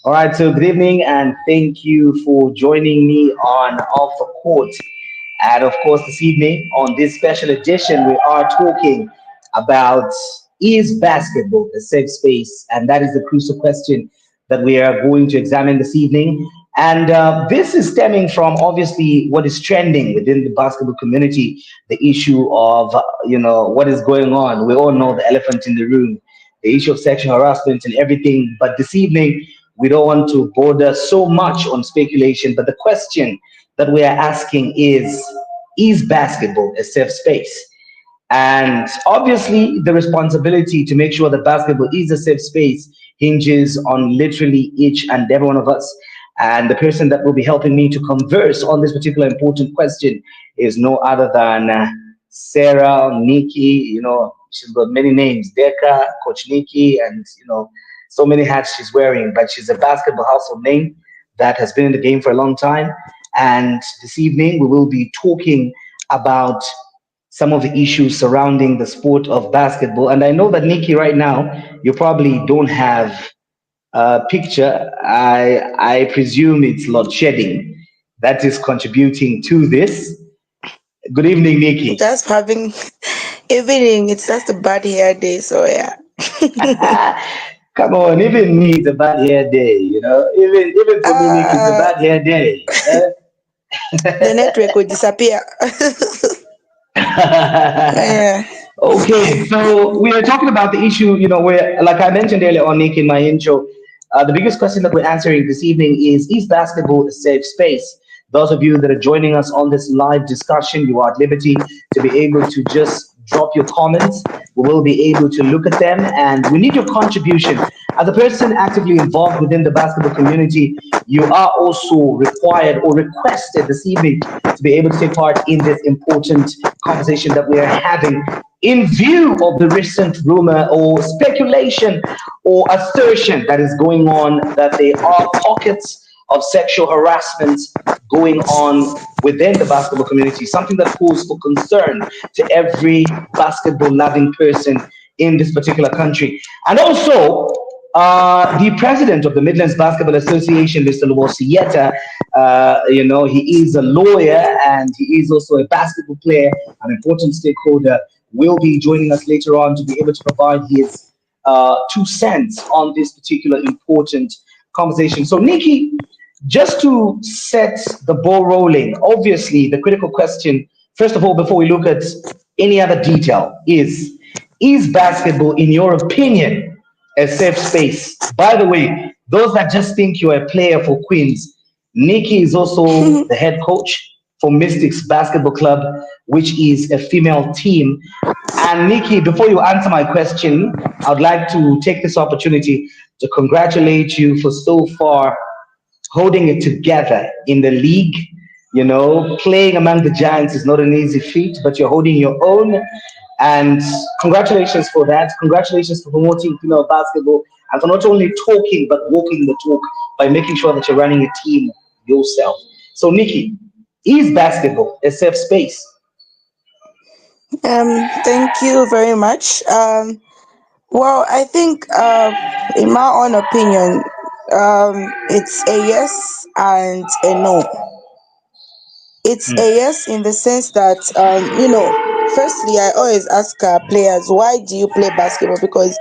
All right, so good evening and thank you for joining me on Off the Court. And of course, this evening on this special edition, we are talking about is basketball a safe space? And that is the crucial question that we are going to examine this evening. And this is stemming from obviously what is trending within the basketball community, the issue of, what is going on. We all know the elephant in the room, the issue of sexual harassment and everything. But this evening, we don't want to border so much on speculation. But the question that we are asking is basketball a safe space? And obviously, the responsibility to make sure that basketball is a safe space hinges on literally each and every one of us. And the person that will be helping me to converse on this particular important question is no other than Sarah, Nikki. She's got many names: Deka, Coach Nikki, and so many hats she's wearing. But she's a basketball household name that has been in the game for a long time. And this evening, we will be talking about some of the issues surrounding the sport of basketball. And I know that Nikki, right now, you probably don't have a picture. I presume it's load shedding that is contributing to this. Good evening, Nikki. Just having evening, it's just a bad hair day, so yeah. Come on, even me, it's a bad hair day. Even for me, Nikki, it's a uh bad hair day. the network will disappear. Yeah. Okay, so we are talking about the issue, where, like I mentioned earlier on, Nick, in my intro, the biggest question that we're answering this evening is basketball a safe space? Those of you that are joining us on this live discussion, you are at liberty to be able to just drop your comments. We will be able to look at them, and we need your contribution. As a person actively involved within the basketball community, you are also required or requested this evening to be able to take part in this important conversation that we are having in view of the recent rumor or speculation or assertion that is going on that there are pockets of sexual harassment going on within the basketball community, something that calls for concern to every basketball loving person in this particular country. And also, the president of the Midlands Basketball Association, Mr. Luwosieta, he is a lawyer and he is also a basketball player, an important stakeholder, will be joining us later on to be able to provide his 2 cents on this particular important conversation. So, Nikki, just to set the ball rolling, obviously, the critical question, first of all, before we look at any other detail, is basketball, in your opinion, a safe space? By the way, those that just think you're a player for Queens, Nikki is also the head coach for Mystics Basketball Club, which is a female team. And Nikki, before you answer my question, I'd like to take this opportunity to congratulate you for so far holding it together in the league. Playing among the giants is not an easy feat, but you're holding your own. And congratulations for that. Congratulations for promoting female basketball and for not only talking but walking the talk by making sure that you're running a team yourself. So, Nikki, is basketball a safe space? Thank you very much. Well, I think, in my own opinion, it's a yes and a no. It's a yes in the sense that, firstly, I always ask players, why do you play basketball? Because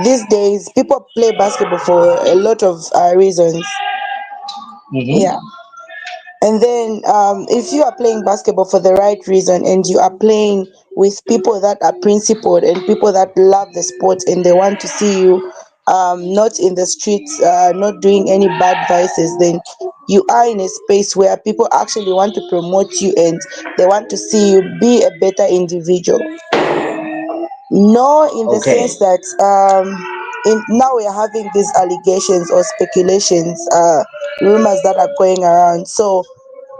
these days people play basketball for a lot of reasons. Yeah. Mm-hmm. And then, if you are playing basketball for the right reason and you are playing with people that are principled and people that love the sport and they want to see you, not in the streets, not doing any bad vices, then you are in a space where people actually want to promote you and they want to see you be a better individual. No, in the Okay. sense that, now we are having these allegations or speculations, rumors that are going around. So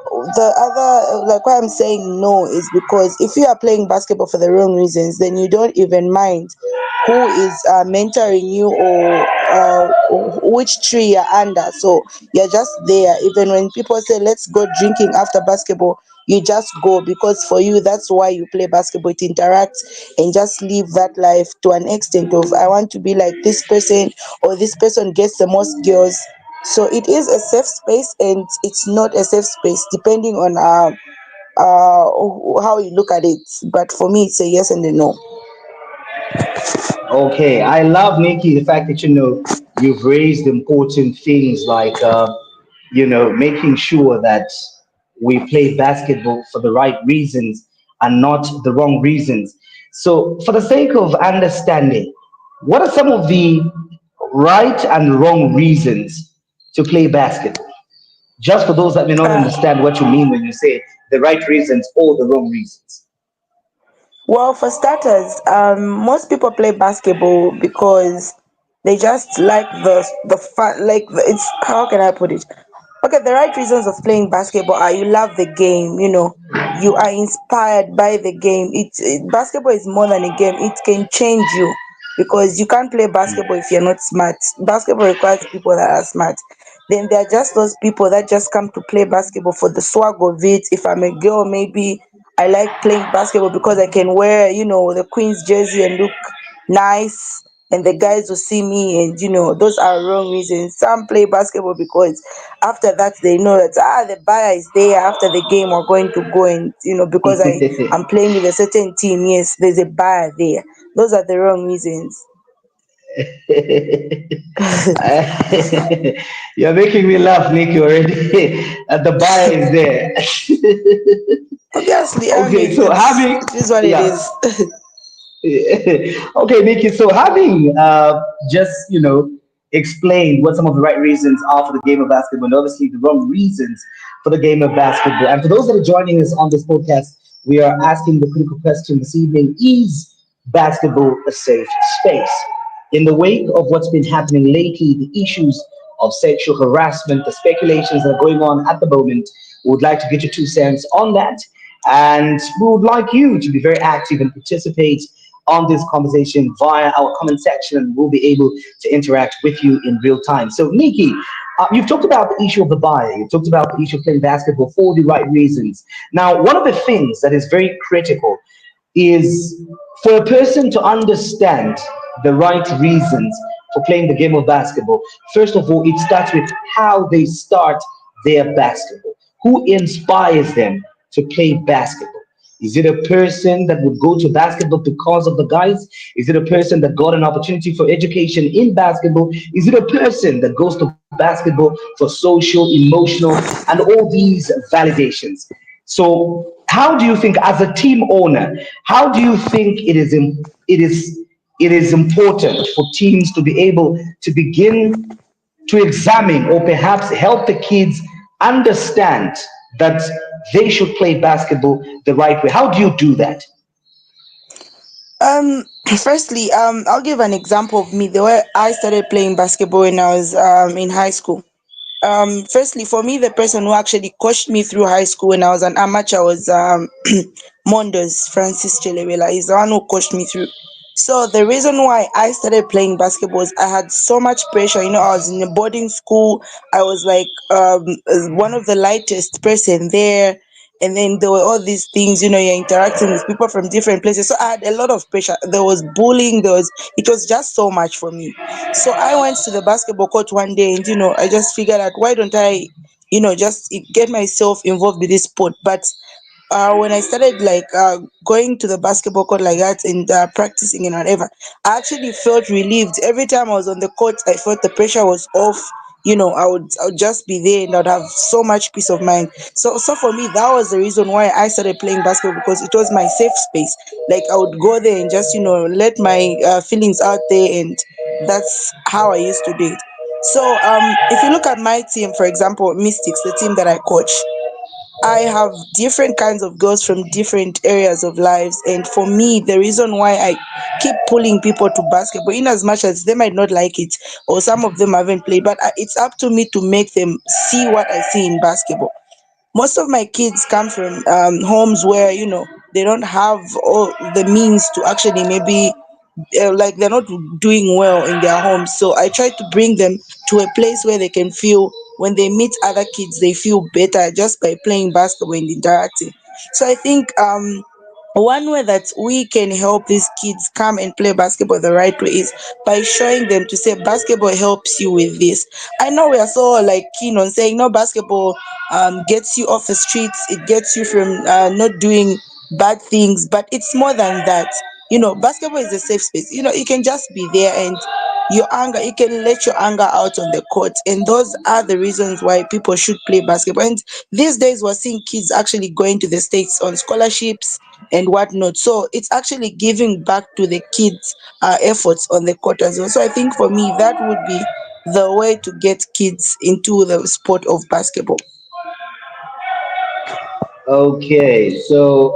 the other, like, why I'm saying no is because if you are playing basketball for the wrong reasons, then you don't even mind who is mentoring you, or which tree you're under. So you're just there. Even when people say let's go drinking after basketball, you just go, because for you that's why you play basketball, to interact and just live that life to an extent of, I want to be like this person, or this person gets the most girls. So it is a safe space and it's not a safe space depending on how you look at it. But for me, it's a yes and a no. Okay, I love Nikki the fact that you've raised important things like making sure that we play basketball for the right reasons and not the wrong reasons. So, for the sake of understanding, what are some of the right and wrong reasons to play basketball? Just for those that may not Uh, understand what you mean when you say the right reasons or the wrong reasons. well, for starters, most people play basketball because they just like the fun. Like it's how can I put it? Okay, the right reasons of playing basketball are you love the game. You are inspired by the game. Basketball is more than a game. It can change you because you can't play basketball if you're not smart. Basketball requires people that are smart. Then there are just those people that just come to play basketball for the swag of it. If I'm a girl, maybe I like playing basketball because I can wear, the Queen's jersey and look nice, and the guys will see me, and those are wrong reasons. Some play basketball because after that they know that the buyer is there after the game. We're going to go, and because I'm playing with a certain team. Yes, there's a buyer there. Those are the wrong reasons. You're making me laugh, Nikki, already. The buyer is there. Obviously, I Okay, mean so it is what it yeah. is. Okay, Nikki. So having just explained what some of the right reasons are for the game of basketball, and obviously the wrong reasons for the game of basketball. And for those that are joining us on this podcast, we are asking the critical question this evening: is basketball a safe space? In the wake of what's been happening lately, the issues of sexual harassment, the speculations that are going on at the moment, we would like to get your 2 cents on that. And we would like you to be very active and participate on this conversation via our comment section, and we'll be able to interact with you in real time. So, Nikki, you've talked about the issue of the buyer. You talked about the issue of playing basketball for the right reasons. Now, one of the things that is very critical is for a person to understand the right reasons for playing the game of basketball. First of all, it starts with how they start their basketball. Who inspires them to play basketball? Is it a person that would go to basketball because of the guys? Is it a person that got an opportunity for education in basketball? Is it a person that goes to basketball for social, emotional, and all these validations? So, how do you think, as a team owner, how do you think it is important for teams to be able to begin to examine or perhaps help the kids understand that they should play basketball the right way? How do you do that? Um, Firstly, I'll give an example of me. The way I started playing basketball when I was in high school. Firstly, for me, the person who actually coached me through high school when I was an amateur was Mondos Francis Chelewela. He's the one who coached me through. So the reason why I started playing basketball is I had so much pressure. I was in a boarding school. I was like one of the lightest person there. And then there were all these things, you're interacting with people from different places. So I had a lot of pressure. There was bullying. It was just so much for me. So I went to the basketball court one day, and I just figured out, why don't I, just get myself involved with this sport. But when I started like going to the basketball court like that and practicing and whatever, I actually felt relieved. Every time I was on the court, I felt the pressure was off. I would just be there and I'd have so much peace of mind. So for me, that was the reason why I started playing basketball, because it was my safe space. Like I would go there and just let my feelings out there, and that's how I used to do it. So if you look at my team, for example, Mystics, the team that I coach, I have different kinds of girls from different areas of lives. And for me, the reason why I keep pulling people to basketball, in as much as they might not like it, or some of them haven't played, but it's up to me to make them see what I see in basketball. Most of my kids come from homes where, they don't have all the means to actually maybe like they're not doing well in their homes. So I try to bring them to a place where they can feel, when they meet other kids, they feel better just by playing basketball and interacting. So I think one way that we can help these kids come and play basketball the right way is by showing them to say basketball helps you with this. I know we are so like keen on saying no, basketball gets you off the streets, it gets you from not doing bad things, but it's more than that. Basketball is a safe space. You can just be there, and you can let your anger out on the court, and those are the reasons why people should play basketball. And these days we're seeing kids actually going to the states on scholarships and whatnot. So it's actually giving back to the kids' efforts on the court as well. So I think for me, that would be the way to get kids into the sport of basketball. Okay, so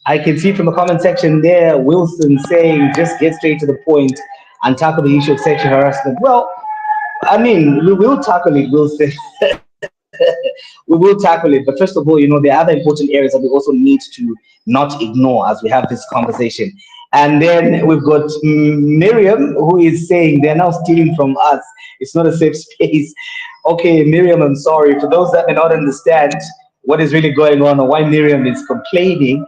I can see from the comment section there, Wilson saying just get straight to the point and tackle the issue of sexual harassment. Well, I mean, we will tackle it, Wilson. We will tackle it. But first of all, there are other important areas that we also need to not ignore as we have this conversation. And then we've got Miriam, who is saying they're now stealing from us. It's not a safe space. Okay, Miriam, I'm sorry. For those that may not understand what is really going on or why Miriam is complaining,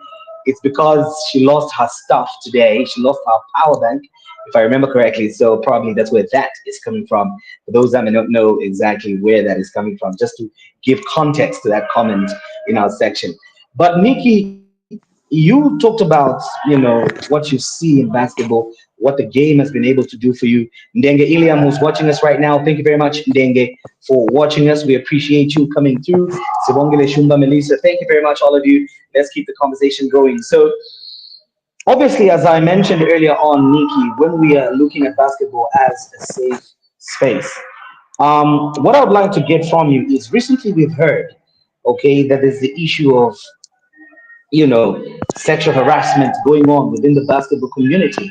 it's because she lost her stuff today. She lost her power bank, if I remember correctly. So probably that's where that is coming from. For those that may not know exactly where that is coming from, just to give context to that comment in our section. But Nikki, you talked about, what you see in basketball, what the game has been able to do for you. Ndenge Iliam, who's watching us right now, thank you very much, Ndenge, for watching us. We appreciate you coming through. Sibongile Shumba Melissa, thank you very much, all of you. Let's keep the conversation going. So, obviously, as I mentioned earlier on, Nikki, when we are looking at basketball as a safe space, what I would like to get from you is recently we've heard, okay, that there's the issue of sexual harassment going on within the basketball community.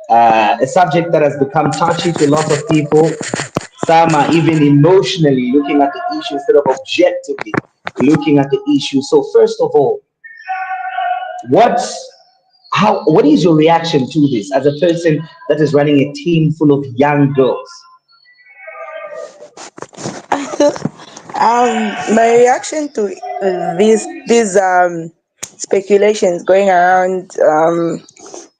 A subject that has become touchy to a lot of people. Some are even emotionally looking at the issue instead of objectively looking at the issue. So, first of all, what what is your reaction to this as a person that is running a team full of young girls? My reaction to these speculations going around,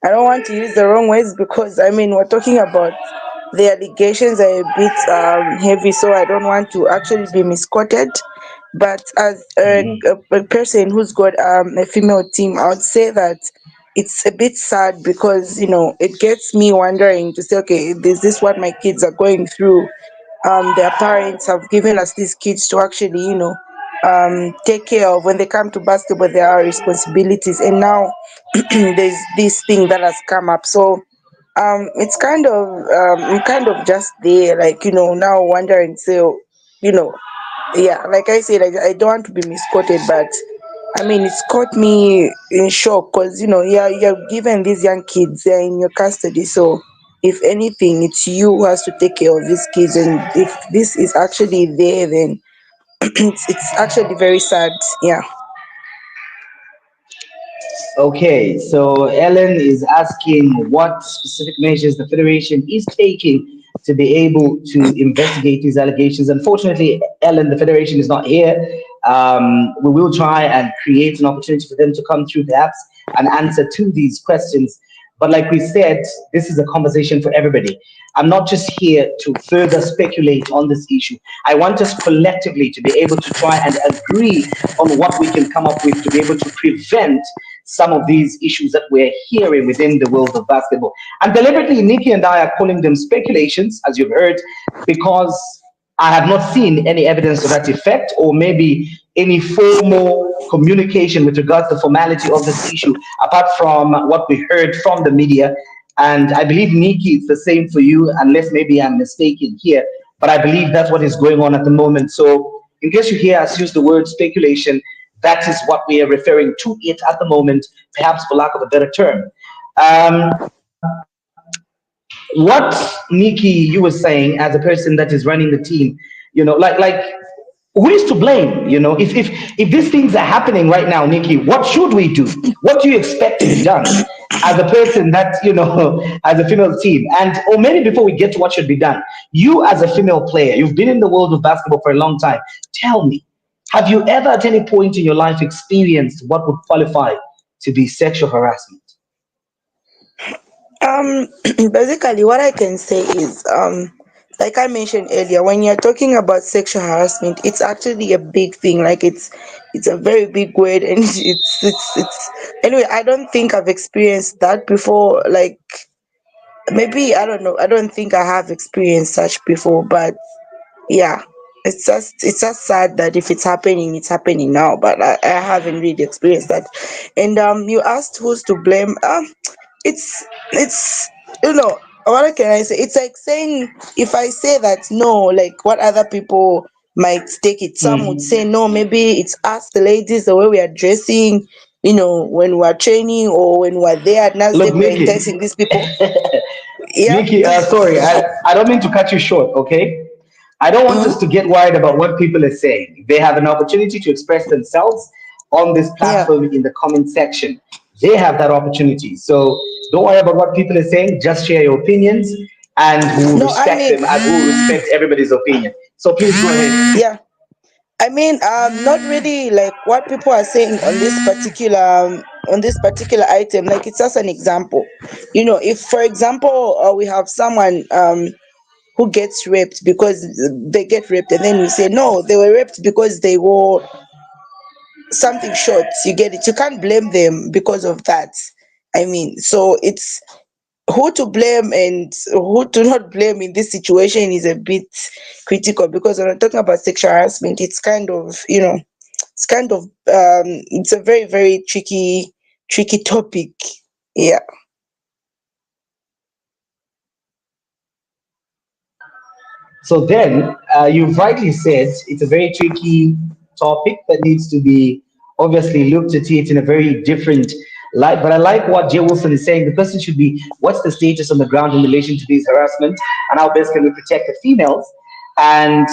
I don't want to use the wrong words, because I mean we're talking about the allegations are a bit heavy, so I don't want to actually be misquoted. But as a person who's got a female team, I would say that it's a bit sad, because it gets me wondering to say, okay, is this what my kids are going through? Their parents have given us these kids to actually take care of. When they come to basketball, there are responsibilities, and now there's this thing that has come up. So it's kind of I'm kind of just there, like now wondering. So you know yeah, like I said, I don't want to be misquoted, but I mean it's caught me in shock, because you're given these young kids, they're in your custody. So if anything, it's you who has to take care of these kids, and if this is actually there, then it's actually very sad. Yeah. Okay, so Ellen is asking what specific measures the Federation is taking to be able to investigate these allegations. Unfortunately, Ellen, the Federation is not here. We will try and create an opportunity for them to come through perhaps and answer to these questions. But like we said, this is a conversation for everybody. I'm not just here to further speculate on this issue. I want us collectively to be able to try and agree on what we can come up with to be able to prevent some of these issues that we're hearing within the world of basketball. And deliberately, Nikki and I are calling them speculations, as you've heard, because I have not seen any evidence to that effect, or maybe any formal communication with regards to the formality of this issue, apart from what we heard from the media. And I believe, Nikki, it's the same for you, unless maybe I'm mistaken here. But I believe that's what is going on at the moment. So, in case you hear us use the word speculation, that is what we are referring to it at the moment, perhaps for lack of a better term. Um, what, Nikki, you were saying as a person that is running the team, like who is to blame? If these things are happening right now, Nikki, what should we do? What do you expect to be done as a person that as a female team? And or maybe before we get to what should be done, you as a female player, you've been in the world of basketball for a long time. Tell me, have you ever at any point in your life experienced what would qualify to be sexual harassment? Um, Basically, what I can say is, like I mentioned earlier, when you're talking about sexual harassment, it's actually a big thing. Like it's a very big word, and it's. Anyway, I don't think I've experienced that before. Like maybe I don't know. I don't think I have experienced such before, but yeah, it's just sad that if it's happening now. But I haven't really experienced that. And you asked who's to blame. It's what can I say? It's like saying, if I say that no, like what other people might take it. Some would say Mhm. no, maybe it's us the ladies, the way we are dressing, when we're training or when we're there at Look, NASDAQ, we're Nikki, enticing these people. Yeah. Nikki, sorry, I don't mean to cut you short, okay? I don't want us Hmm. to get worried about what people are saying. They have an opportunity to express themselves on this Yeah. platform in the comment section. They have that opportunity. So don't worry about what people are saying. Just share your opinions and we'll No, I respect mean, them as we'll respect everybody's opinion. So please go ahead. yeah. I mean, not really like what people are saying on this particular item. Like it's just an example. If for example we have someone who gets raped because they get raped, and then we say no, they were raped because they wore something short. You get it? You can't blame them because of that. I mean, so it's who to blame and who to not blame in this situation is a bit critical, because when I'm talking about sexual harassment, it's kind of it's a very, very tricky topic. Yeah. So then, you've rightly said it's a very tricky topic that needs to be obviously looked at it in a very different light. But I like what Jay Wilson is saying. The question should be, what's the status on the ground in relation to these harassment, and how best can we protect the females? And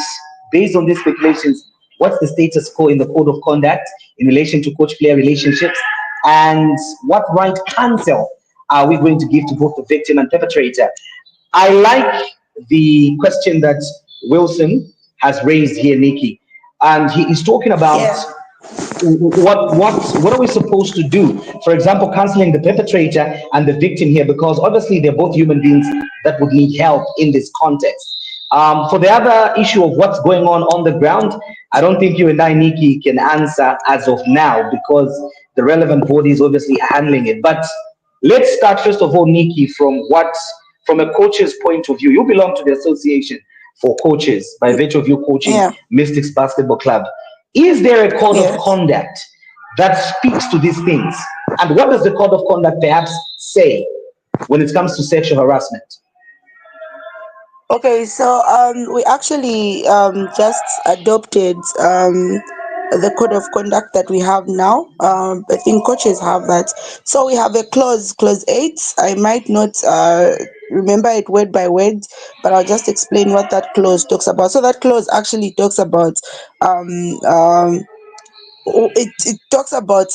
based on these speculations, what's the status quo in the code of conduct in relation to coach-player relationships? And what right counsel are we going to give to both the victim and perpetrator? I like the question that Wilson has raised here, Nikki, and he is talking about Yeah. what are we supposed to do? For example, counseling the perpetrator and the victim here, because obviously they're both human beings that would need help in this context. For the other issue of what's going on the ground, I don't think you and I, Nikki, can answer as of now because the relevant bodies obviously are handling it. But let's start first of all, Nikki, from a coach's point of view. You belong to the association for coaches by virtue of you coaching Yeah. Mystics Basketball Club. Is there a code of Yes. conduct that speaks to these things? And what does the code of conduct perhaps say when it comes to sexual harassment? Okay, so we actually just adopted the code of conduct that we have now. I think coaches have that. So we have a clause 8. I might not remember it word by word, but I'll just explain what that clause talks about. So that clause actually talks about um, um, it talks about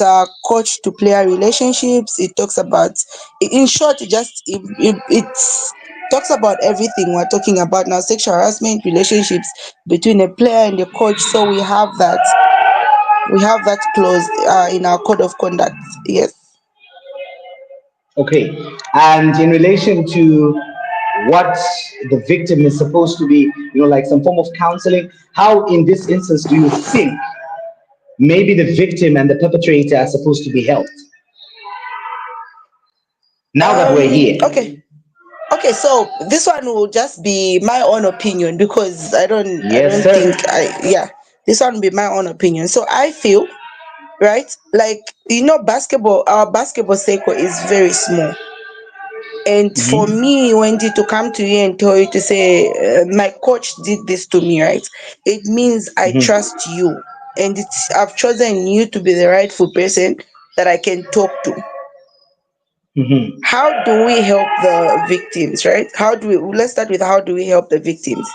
coach to player relationships. It talks about, in short, it talks about everything we're talking about now: sexual harassment, relationships between a player and a coach. So we have that clause in our code of conduct. Yes. Okay. And in relation to what the victim is supposed to be, like some form of counseling, how in this instance do you think maybe the victim and the perpetrator are supposed to be helped now that we're here? Okay. Okay, so this one will just be my own opinion, because I Yes, don't sir. think yeah, this one will be my own opinion. So I feel, right, like, basketball, our basketball circle is very small. And for Mhm. me, Wendy, to come to you and tell you to say, my coach did this to me, right? It means I Mhm. trust you, and I've chosen you to be the rightful person that I can talk to. Mhm. How do we help the victims, right? Let's start with, how do we help the victims?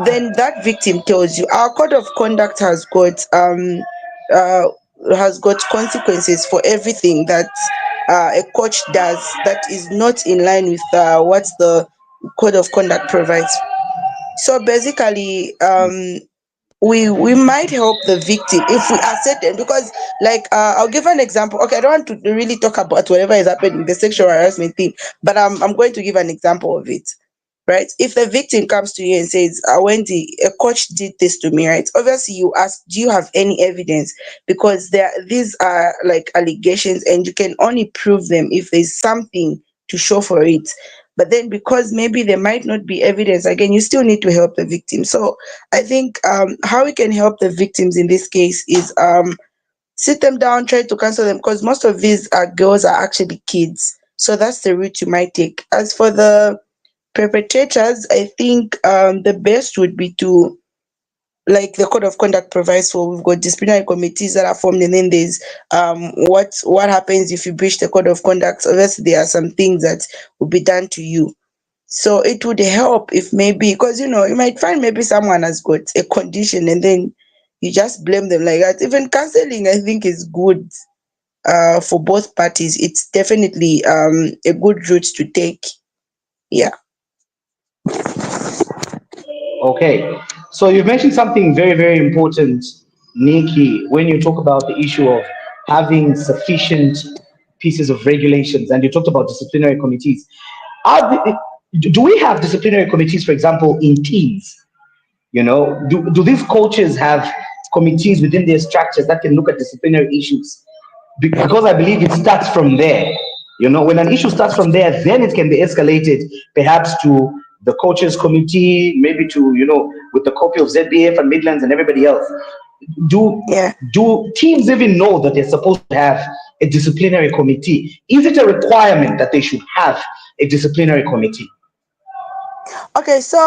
Then that victim tells you our code of conduct uh has got consequences for everything that a coach does that is not in line with what the code of conduct provides. So basically, we might help the victim if we accept them, because like I'll give an example. Okay, I don't want to really talk about whatever is happening, the sexual harassment thing, but I'm going to give an example of it. Right, if the victim comes to you and says, Wendy, a coach did this to me, right, obviously you ask, do you have any evidence? Because these are like allegations and you can only prove them if there's something to show for it. But then because maybe there might not be evidence, again, you still need to help the victim. So I think how we can help the victims in this case is sit them down, try to counsel them, because most of these girls are actually kids. So that's the route you might take. As for the perpetrators, I think the best would be to, like the code of conduct provides for, we've got disciplinary committees that are formed, and then there's what happens if you breach the code of conduct. Obviously there are some things that will be done to you. So it would help if maybe, because you might find maybe someone has got a condition and then you just blame them like that. Even counseling, I think, is good for both parties. It's definitely a good route to take. Yeah. Okay, so you've mentioned something very, very important, Nikki, when you talk about the issue of having sufficient pieces of regulations, and you talked about disciplinary committees. Do we have disciplinary committees, for example, in teams? Do these coaches have committees within their structures that can look at disciplinary issues? Because I believe it starts from there. When an issue starts from there, then it can be escalated perhaps to the coaches committee, maybe to, with the copy of ZBF and Midlands and everybody else. Do Yeah. do teams even know that they're supposed to have a disciplinary committee? Is it a requirement that they should have a disciplinary committee? Okay, so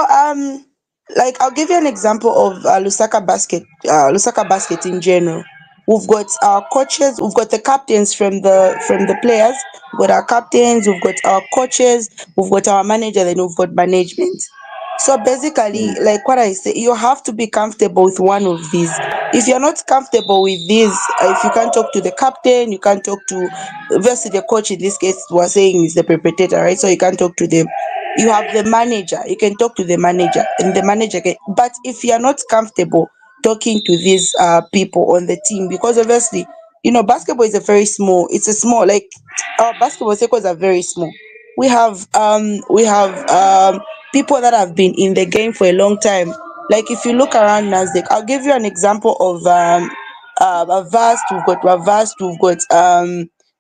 like I'll give you an example of Lusaka basket in general. We've got our coaches, we've got the captains from the players, we've got our captains, we've got our coaches, we've got our manager, then we've got management. So basically, like what I say, you have to be comfortable with one of these. If you're not comfortable with these, if you can't talk to the captain, you can't talk to, obviously the coach in this case was saying is the perpetrator, right? So you can't talk to them. You have the manager, you can talk to the manager, and the manager can, but if you're not comfortable talking to these people on the team, because obviously, basketball is a very small, it's a small, like our basketball circles are very small. We have people that have been in the game for a long time. Like if you look around Nasdaq, I'll give you an example of Avast, we've got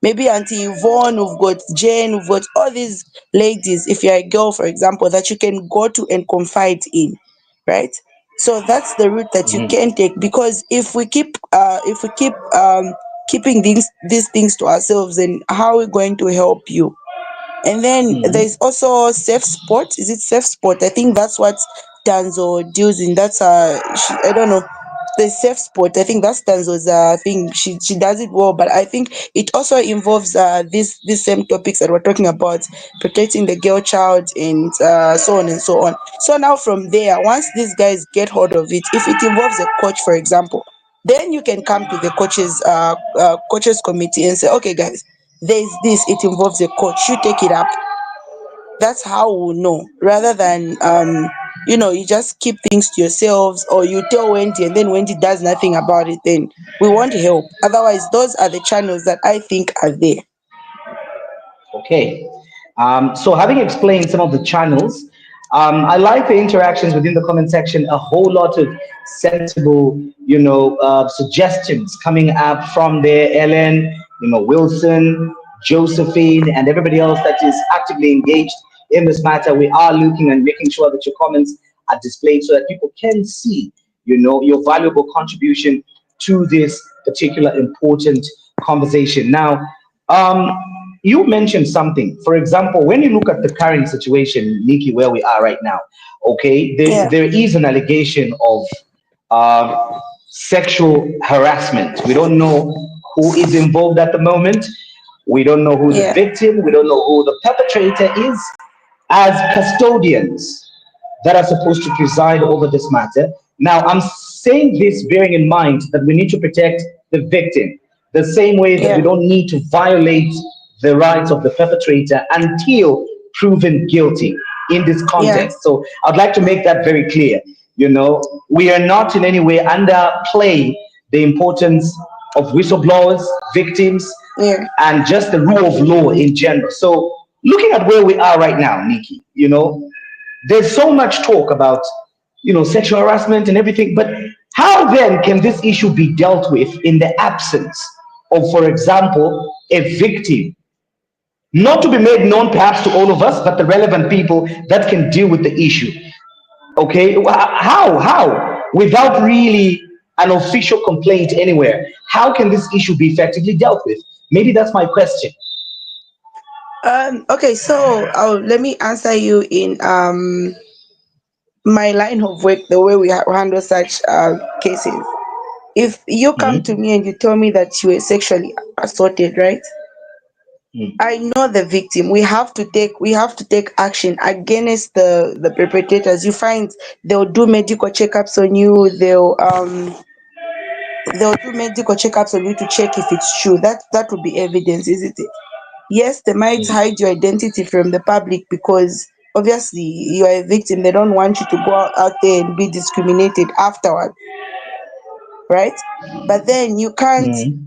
maybe Auntie Yvonne, we've got Jane, we've got all these ladies, if you're a girl, for example, that you can go to and confide in, right? So that's the route that you can take, because if we keep keeping these things to ourselves, then how are we going to help you? And then there's also safe sport. Is it safe sport? I think that's what Danzo deals in. That's I don't know. The safe sport. I think that's Danzo's thing. She does it well, but I think it also involves these same topics that we're talking about, protecting the girl child and so on and so on. So now from there, once these guys get hold of it, if it involves a coach, for example, then you can come to the coaches committee and say, okay, guys, there's this. It involves a coach. You take it up. That's how we'll know, rather than you just keep things to yourselves, or you tell Wendy and then Wendy does nothing about it. Then we want help. Otherwise, those are the channels that I think are there. Okay. So having explained some of the channels, I like the interactions within the comment section. A whole lot of sensible, suggestions coming up from there. Ellen, Wilson, Josephine, and everybody else that is actively engaged in this matter. We are looking and making sure that your comments are displayed so that people can see, your valuable contribution to this particular important conversation. Now, you mentioned something. For example, when you look at the current situation, Nikki, where we are right now, okay, Yeah. there is an allegation of sexual harassment. We don't know who is involved at the moment. We don't know who the Yeah. victim. We don't know who the perpetrator is. As custodians that are supposed to preside over this matter. Now, I'm saying this bearing in mind that we need to protect the victim the same way that we Yeah. don't need to violate the rights of the perpetrator until proven guilty in this Yeah. context. So I'd like to make that very clear. We are not in any way underplaying the importance of whistleblowers, victims, Yeah. and just the rule of law in general. So, looking at where we are right now, Nikki, there's so much talk about, sexual harassment and everything, but how then can this issue be dealt with in the absence of, for example, a victim? Not to be made known perhaps to all of us, but the relevant people that can deal with the issue. Okay, how without really an official complaint anywhere, how can this issue be effectively dealt with? Maybe that's my question. Okay, so let me answer you in my line of work, the way we handle such cases. If you come to Mhm. me and you tell me that you were sexually assaulted, right? I know the victim. We have to take action against the perpetrators. You find they'll do medical checkups on you. They'll do medical checkups on you to check if it's true. That would be evidence, isn't it? Yes, they might hide your identity from the public because obviously you are a victim. They don't want you to go out there and be discriminated afterward, right? But then Mhm.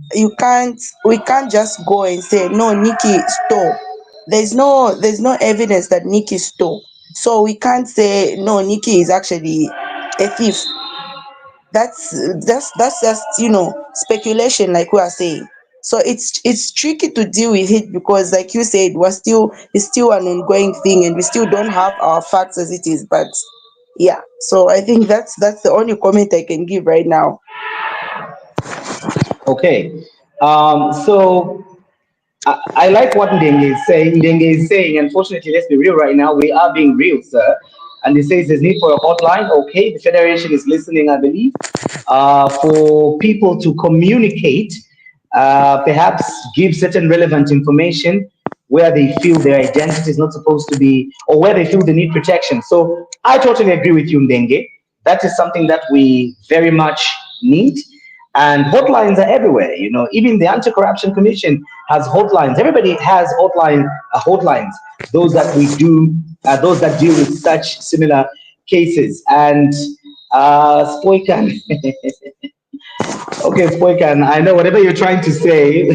we can't just go and say no, Nikki stole. There's no evidence that Nikki stole. So we can't say no, Nikki is actually a thief. That's just speculation, like we are saying. So it's tricky to deal with it because, like you said, it's still an ongoing thing and we still don't have our facts as it is. But yeah, so I think that's the only comment I can give right now. Okay. So I like what Ndenge is saying. Ndenge is saying, unfortunately, let's be real right now. We are being real, sir. And he says there's need for a hotline. Okay, the Federation is listening, I believe, for people to communicate, perhaps give certain relevant information where they feel their identity is not supposed to be, or where they feel they need protection. So I totally agree with you, Ndenge. That is something that we very much need. And hotlines are everywhere. Even the Anti-Corruption Commission has hotlines. Everybody has hotlines. Those that we do, those that deal with such similar cases. And Spoikan, okay, Spoikan, I know whatever you're trying to say.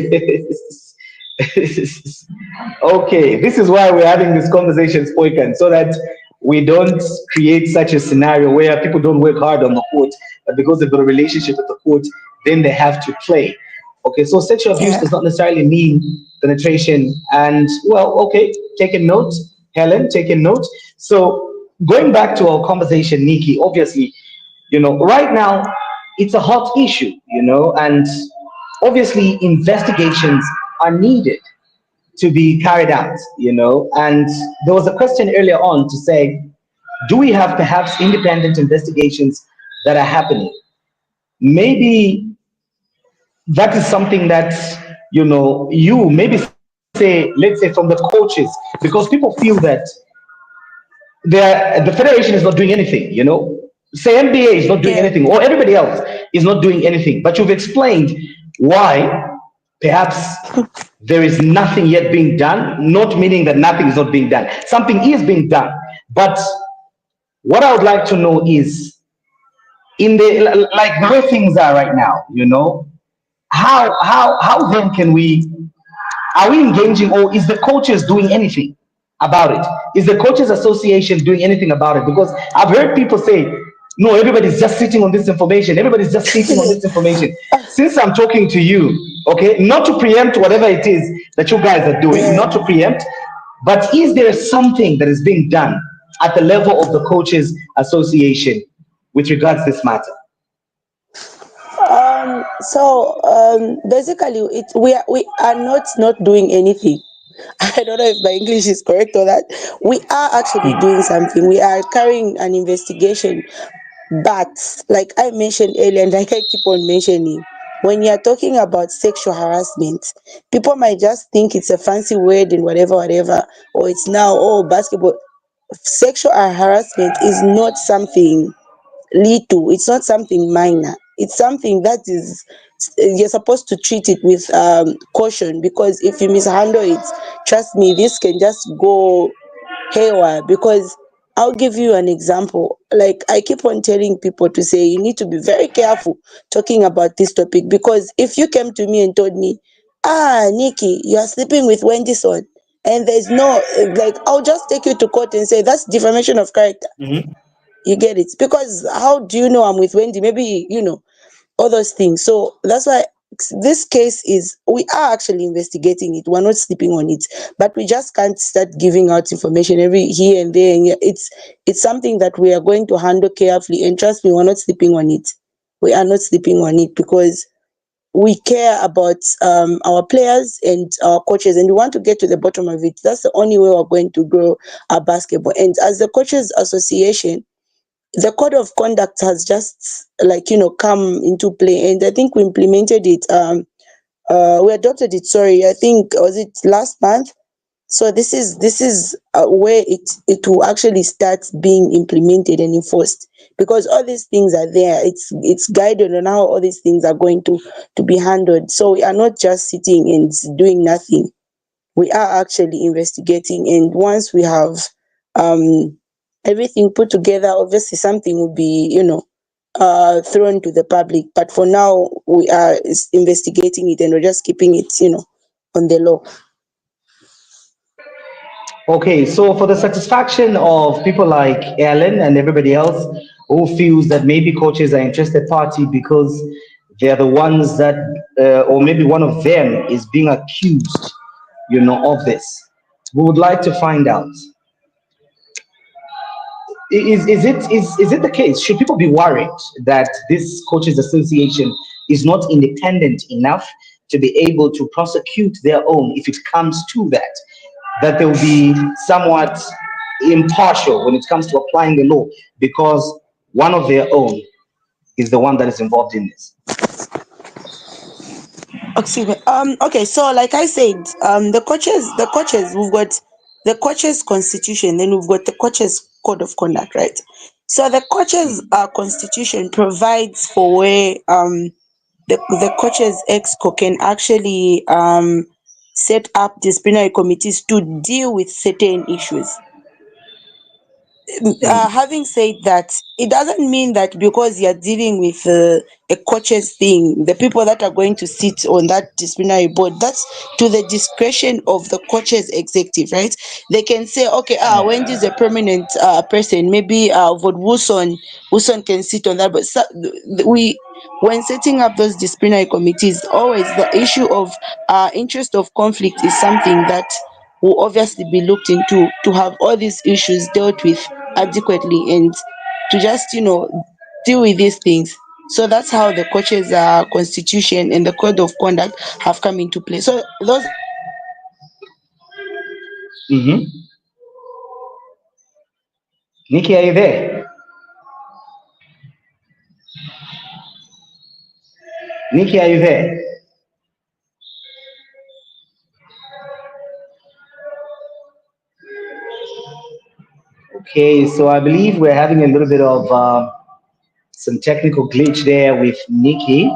Okay, this is why we're having this conversation, Spoikan, so that we don't create such a scenario where people don't work hard on the court, but because they've got a relationship with the court, then they have to play. Okay, so sexual abuse Yeah. does not necessarily mean penetration. And well, okay, taking note, Helen, taking note. So going back to our conversation, Nikki, obviously, right now it's a hot issue, and obviously investigations are needed to be carried out, and there was a question earlier on to say, do we have perhaps independent investigations that are happening? Maybe that is something that, you maybe say, let's say from the coaches, because people feel that the federation is not doing anything, say NBA is not doing Yeah. anything, or everybody else is not doing anything, but you've explained why perhaps there is nothing yet being done, not meaning that nothing is not being done. Something is being done. But what I would like to know is, in the like the way things are right now, how then can we, are we engaging, or is the coaches doing anything about it? Is the coaches association doing anything about it? Because I've heard people say, no, everybody's just sitting on this information. Everybody's just sitting on this information. Since I'm talking to you, okay, not to preempt whatever it is that you guys are doing, Yeah. not to preempt, but is there something that is being done at the level of the coaches association with regards to this matter? Basically, we are not doing anything. I don't know if my English is correct or that. We are actually doing something. We are carrying an investigation. But like I mentioned earlier, and like I keep on mentioning, when you are talking about sexual harassment, people might just think it's a fancy word and whatever, whatever, or it's now, oh, basketball. Sexual harassment is not something little, it's not something minor, it's something that is, you're supposed to treat it with caution, because if you mishandle it, trust me, this can just go haywire. Because I'll give you an example. Like I keep on telling people to say you need to be very careful talking about this topic, because if you came to me and told me, Nikki, you are sleeping with Wendy son, and there's no like, I'll just take you to court and say that's defamation of character. Mhm. You get it? Because how do you know I'm with Wendy? Maybe, all those things. So that's why this case is, we are actually investigating it. We're not sleeping on it, but we just can't start giving out information every here and there. And it's something that we are going to handle carefully. And trust me, we're not sleeping on it. We are not sleeping on it because we care about our players and our coaches, and we want to get to the bottom of it. That's the only way we're going to grow our basketball. And as the coaches association, the code of conduct has just, like, come into play, and I think we implemented it. We adopted it, sorry, I think, was it last month? So this is where it will actually start being implemented and enforced, because all these things are there. It's guided on how all these things are going to be handled. So we are not just sitting and doing nothing. We are actually investigating, and once we have um everything put together, obviously something will be, thrown to the public. But for now, we are investigating it, and we're just keeping it, on the law. Okay, so for the satisfaction of people like Ellen and everybody else who feels that maybe coaches are interested party because they're the ones that, or maybe one of them is being accused, of this. We would like to find out: is it the case? Should people be worried that this coaches association is not independent enough to be able to prosecute their own if it comes to that? That they will be somewhat impartial when it comes to applying the law because one of their own is the one that is involved in this. Excuse me. Okay, so like I said, the coaches, we've got the coaches constitution, then we've got the coaches code of conduct, right? So the coaches constitution provides for where the coaches exco can actually set up disciplinary committees to deal with certain issues. Having said that, it doesn't mean that because you're dealing with a coaches thing, the people that are going to sit on that disciplinary board, that's to the discretion of the coaches executive, right? They can say, okay, Wendy is a permanent person, maybe Vod Wilson can sit on that. But we, when setting up those disciplinary committees, always the issue of interest of conflict is something that will obviously be looked into, to have all these issues dealt with adequately, and to just, deal with these things. So that's how the coaches constitution and the code of conduct have come into play. So those are the issues that we are investigating. Hmm. Nikki, are you there? Nikki, are you there? Okay, so I believe we're having a little bit of some technical glitch there with Nikki.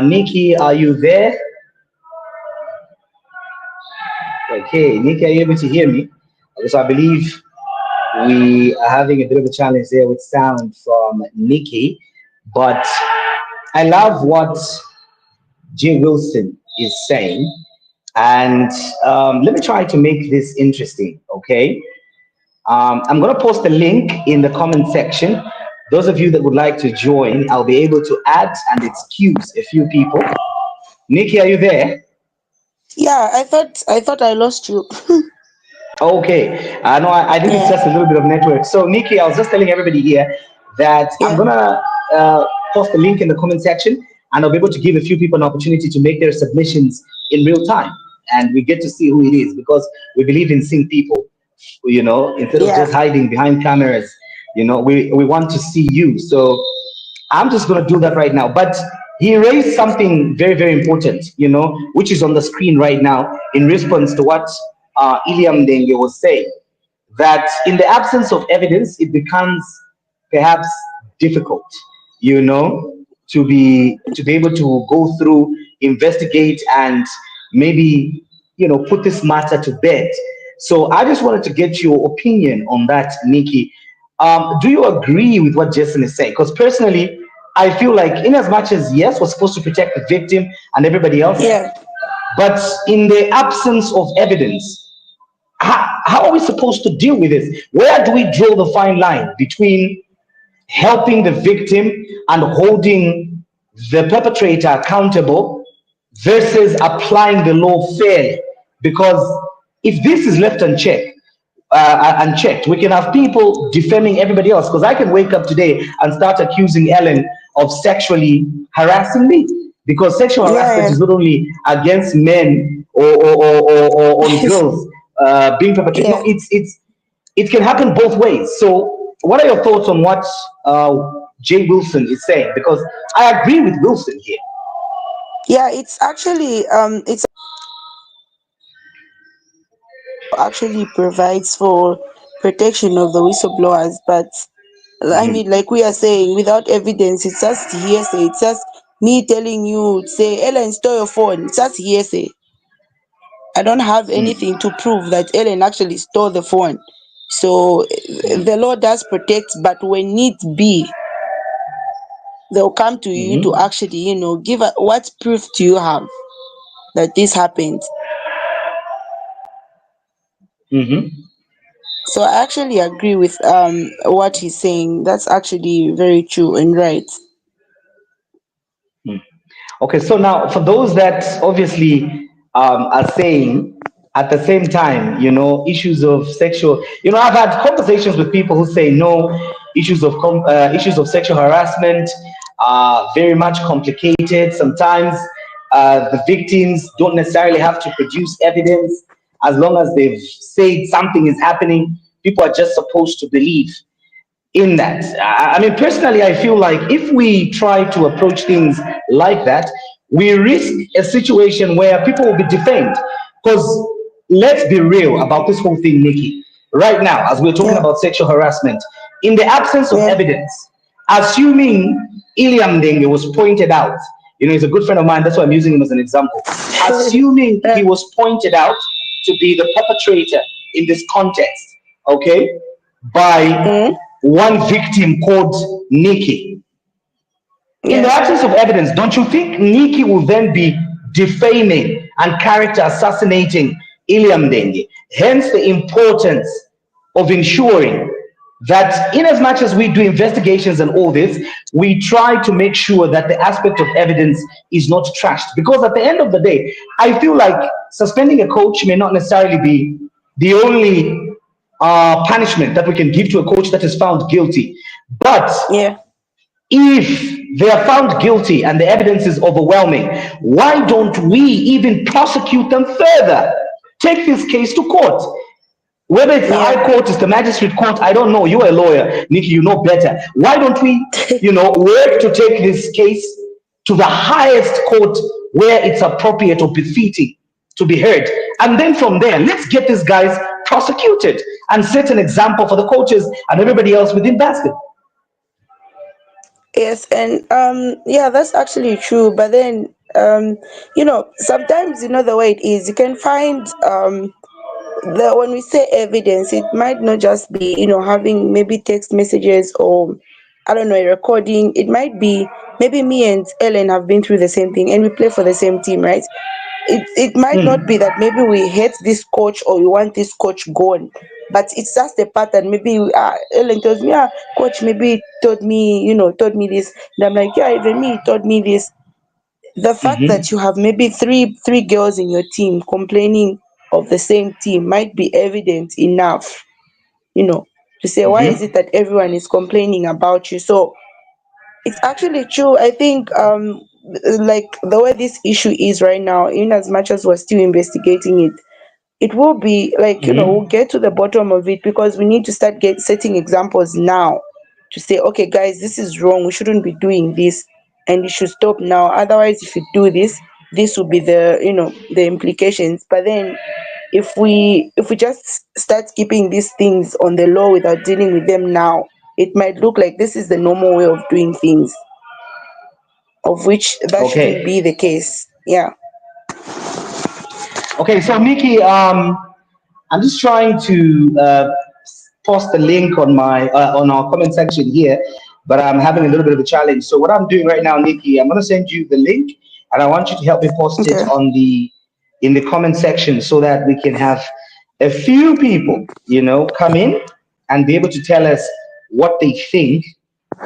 Nikki, are you there? Okay, Nikki, are you able to hear me? Because I believe we are having a bit of a challenge there with sound from Nikki. But I love what Jay Wilson is saying. And let me try to make this interesting, okay? I'm going to post a link in the comment section. Those of you that would like to join, I'll be able to add and excuse a few people. Nikki, are you there? Yeah, I thought I lost you. Okay. No, I think it's Yeah, just a little bit of network. So, Nikki, I was just telling everybody here that I'm yeah, going to post the link in the comment section and I'll be able to give a few people an opportunity to make their submissions in real time. And we get to see who it is because we believe in seeing people, instead of yeah, just hiding behind cameras. We want to see you. So, I'm just going to do that right now. But he raised something very, very important, which is on the screen right now in response to what Iliam Denge was saying. That in the absence of evidence, it becomes perhaps difficult, to be able to go through, investigate, and maybe put this matter to bed. So I just wanted to get your opinion on that, Nikki. Do you agree with what Jason is saying? Because personally, I feel like, in as much as yes, we're supposed to protect the victim and everybody else, Yeah. but in the absence of evidence, how are we supposed to deal with this? Where do we draw the fine line between helping the victim and holding the perpetrator accountable versus applying the law fairly? Because if this is left unchecked, we can have people defaming everybody else. Because I can wake up today and start accusing Ellen of sexually harassing me. Because sexual harassment Yeah. is not only against men or on girls being perpetrated. No, Yeah. it can happen both ways. So, what are your thoughts on what Jay Wilson is saying? Because I agree with Wilson here. Yeah, it's actually provides for protection of the whistleblowers, but I Mhm. mean, like we are saying, without evidence, it's just hearsay. It's just me telling you, say, Ellen stole your phone. It's just hearsay. I don't have anything to prove that Ellen actually stole the phone. So the law does protect, but when need be, they'll come to you to Mhm. actually, give what proof do you have that this happened. Mhm. So I actually agree with what he's saying. That's actually very true and right. Okay, so now for those that obviously are saying at the same time, issues of sexual, I've had conversations with people who say no, issues of sexual harassment are very much complicated. Sometimes the victims don't necessarily have to produce evidence. As long as they've said something is happening, people are just supposed to believe in that. I mean, personally, I feel like if we try to approach things like that, we risk a situation where people will be defamed. Because let's be real about this whole thing, Nikki. Right now, as we're talking Yeah, about sexual harassment, in the absence of yeah, evidence, assuming Iliam Denge was pointed out, he's a good friend of mine, that's why I'm using him as an example. Assuming he yeah, was pointed out to be the perpetrator in this context, okay, by mm, one victim called Nikki. In the yeah, absence of evidence, don't you think Nikki will then be defaming and character assassinating Iliam Dengue? Hence the importance of ensuring that, in as much as we do investigations and all this, we try to make sure that the aspect of evidence is not trashed. Because at the end of the day, I feel like suspending a coach may not necessarily be the only punishment that we can give to a coach that is found guilty. But yeah, if they are found guilty and the evidence is overwhelming, why don't we even prosecute them further? Take this case to court. Whether it's the yeah. high court, it's the magistrate court, I don't know. You're a lawyer, Nikki, you know better. Why don't we, work to take this case to the highest court where it's appropriate or befitting to be heard? And then from there, let's get these guys prosecuted and set an example for the coaches and everybody else within basketball. Yes, and yeah, that's actually true. But then sometimes the way it is, you can find when we say evidence, it might not just be having maybe text messages or I don't know a recording. It might be maybe me and Ellen have been through the same thing and we play for the same team, right? It might not be that maybe we hate this coach or we want this coach gone, but it's just a pattern. Maybe Ellen tells me, yeah, coach maybe told me this, and I'm like, yeah, even me he told me this. The fact that you have maybe three girls in your team complaining of the same team might be evident enough, you know, to say why is it that everyone is complaining about you. So it's actually true. I think like the way this issue is right now, in as much as we're still investigating it, it will be like we'll get to the bottom of it because we need to start setting examples now to say, okay guys, this is wrong, we shouldn't be doing this and you should stop now. Otherwise, if you do this, this will be the implications. But then if we just start keeping these things on the law without dealing with them now, it might look like this is the normal way of doing things, of which that shouldn't Okay. be the case. Yeah. Okay, so Nikki, I'm just trying to post the link on our comment section here, but I'm having a little bit of a challenge. So what I'm doing right now, Nikki, I'm going to send you the link, and I want you to help me post it Okay. on the in the comment section so that we can have a few people, come in and be able to tell us what they think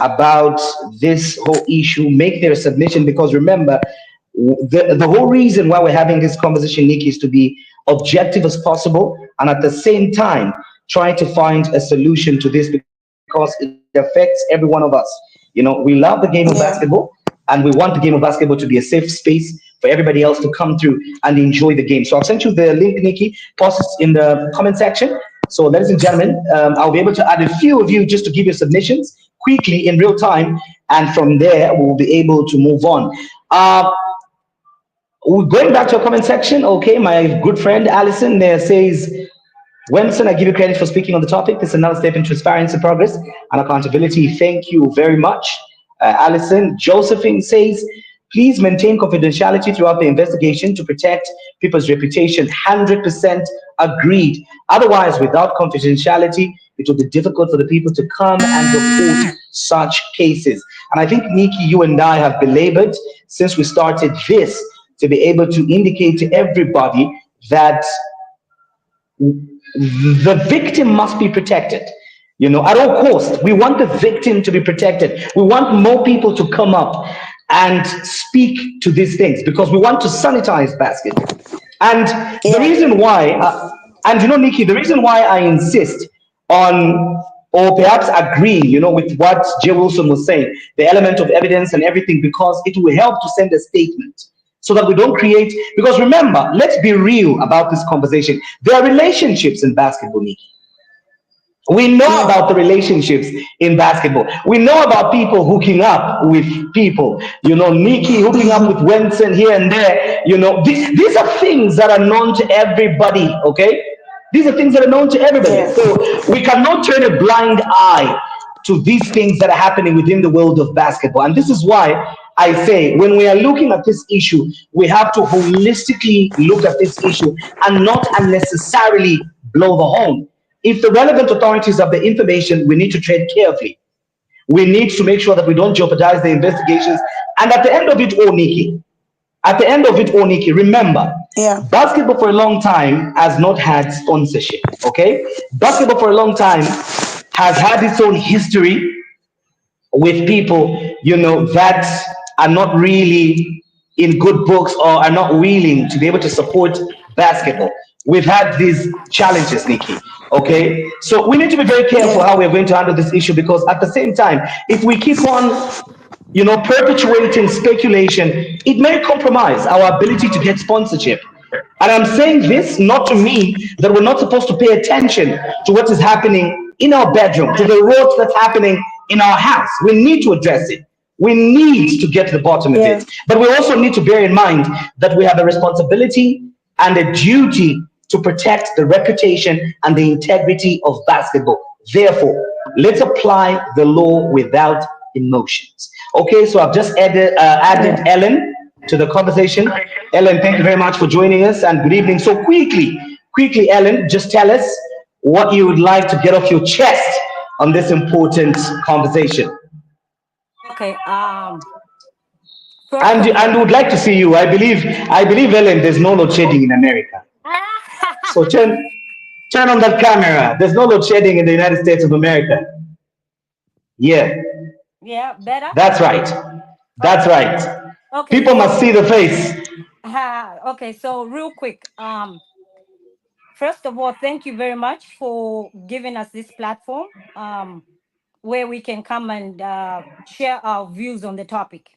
about this whole issue, make their submission. Because remember, the whole reason why we're having this conversation, Nikki, is to be objective as possible and at the same time try to find a solution to this because it affects every one of us. We love the game of Yeah. basketball and we want the game of basketball to be a safe space for everybody else to come through and enjoy the game. So I'll send you the link, Nikki. Post it in the comment section. So, ladies and gentlemen, I'll be able to add a few of you just to give your submissions quickly in real time, and from there we'll be able to move on. Uh, Going back to your comment section, okay, my good friend Allison there says, Wenson, I give you credit for speaking on the topic. This is another step in transparency, progress, and accountability. Thank you very much, Allison. Josephine says, please maintain confidentiality throughout the investigation to protect people's reputation. 100% agreed. Otherwise, without confidentiality, it will be difficult for the people to come and report such cases. And I think, Nikki, you and I have belabored since we started this to be able to indicate to everybody that the victim must be protected. At all costs, we want the victim to be protected. We want more people to come up and speak to these things because we want to sanitize basketball. And the Yeah. reason why, Nikki, the reason why I insist on or perhaps agree, with what Jay Wilson was saying, the element of evidence and everything, because it will help to send a statement so that we don't create. Because remember, let's be real about this conversation. There are relationships in basketball, Nikki. We know Yeah. about the relationships in basketball. We know about people hooking up with people. Nikki hooking up with Wenson here and there. These are things that are known to everybody, okay? These are things that are known to everybody. Yeah. So we cannot turn a blind eye to these things that are happening within the world of basketball. And this is why I say when we are looking at this issue, we have to holistically look at this issue and not unnecessarily blow the horn. If the relevant authorities have the information, we need to tread carefully. We need to make sure that we don't jeopardize the investigations. And at the end of it all, Nikki, remember, Yeah. basketball for a long time has not had sponsorship. Okay, basketball for a long time has had its own history with people, that are not really in good books or are not willing to be able to support basketball. We've had these challenges, Nikki. Okay, so we need to be very careful Yeah. how we're going to handle this issue because at the same time, if we keep on perpetuating speculation, it may compromise our ability to get sponsorship. And I'm saying this not to mean that we're not supposed to pay attention to what is happening in our bedroom, to the rot that's happening in our house. We need to address it. We need to get to the bottom of Yeah. it. But we also need to bear in mind that we have a responsibility and a duty to protect the reputation and the integrity of basketball. Therefore, let's apply the law without emotions. Okay, so I've just added Yeah. Ellen to the conversation. Ellen, thank you very much for joining us and good evening. So quickly, Ellen, just tell us what you would like to get off your chest on this important conversation. Okay. First And of and all, would like to see you. I believe Ellen, there's no load shedding in America. So turn on that camera. There's no load shedding in the United States of America. Yeah, yeah, better. that's right. That's Okay. right. Okay. People must see So, the face. okay. So, real quick. First of all, thank you very much for giving us this platform, where we can come and share our views on the topic,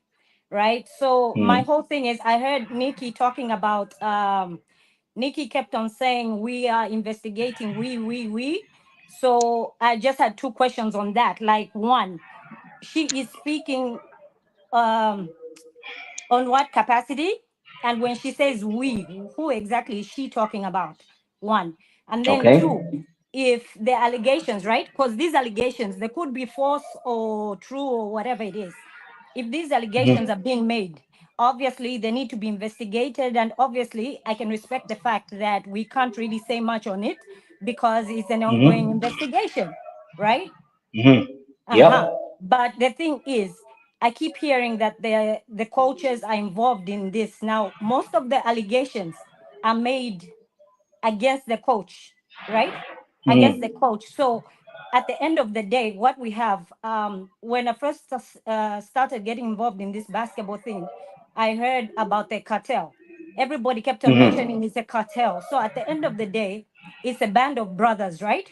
right? So, my Mm. whole thing is, I heard Nikki talking about. Nikki kept on saying we are investigating. We. So, I just had two questions on that. Like one, she is speaking. Um, on what capacity? And when she says we, who exactly is she talking about? One. And then Okay. two, if the allegations, right? Because these allegations, they could be false or true or whatever it is. If these allegations are being made, obviously they need to be investigated, and obviously I can respect the fact that we can't really say much on it because it's an ongoing Mm-hmm. investigation, right? Mm-hmm. Uh-huh. Yep. But the thing is, I keep hearing that the coaches are involved in this. Now, most of the allegations are made against the coach, right? Against the Mm-hmm. coach. So at the end of the day, what we have, when I first started getting involved in this basketball thing, I heard about the cartel. Everybody kept on Mm-hmm. mentioning it's a cartel. So at the end of the day, it's a band of brothers, right?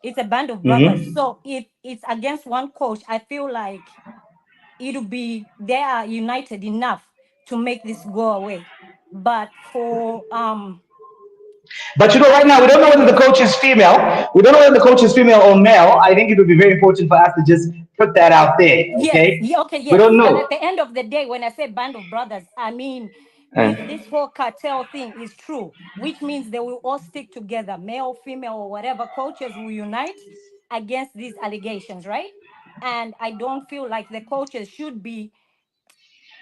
It's a band of brothers. Mm-hmm. So if it's against one coach, I feel like it'll be they are united enough to make this go away. But for But right now we don't know whether the allegations, coach is female. We don't know whether the coach is female or male. I think it would be very important for us to just put that out there. yes, Okay, yeah, okay, we yes. don't But at know. the end of the day, when I say band of brothers, I mean Uh, if this whole cartel thing is true, which means they will all stick together, male, female, or whatever, coaches will unite against these allegations, right? And I don't feel like the coaches should be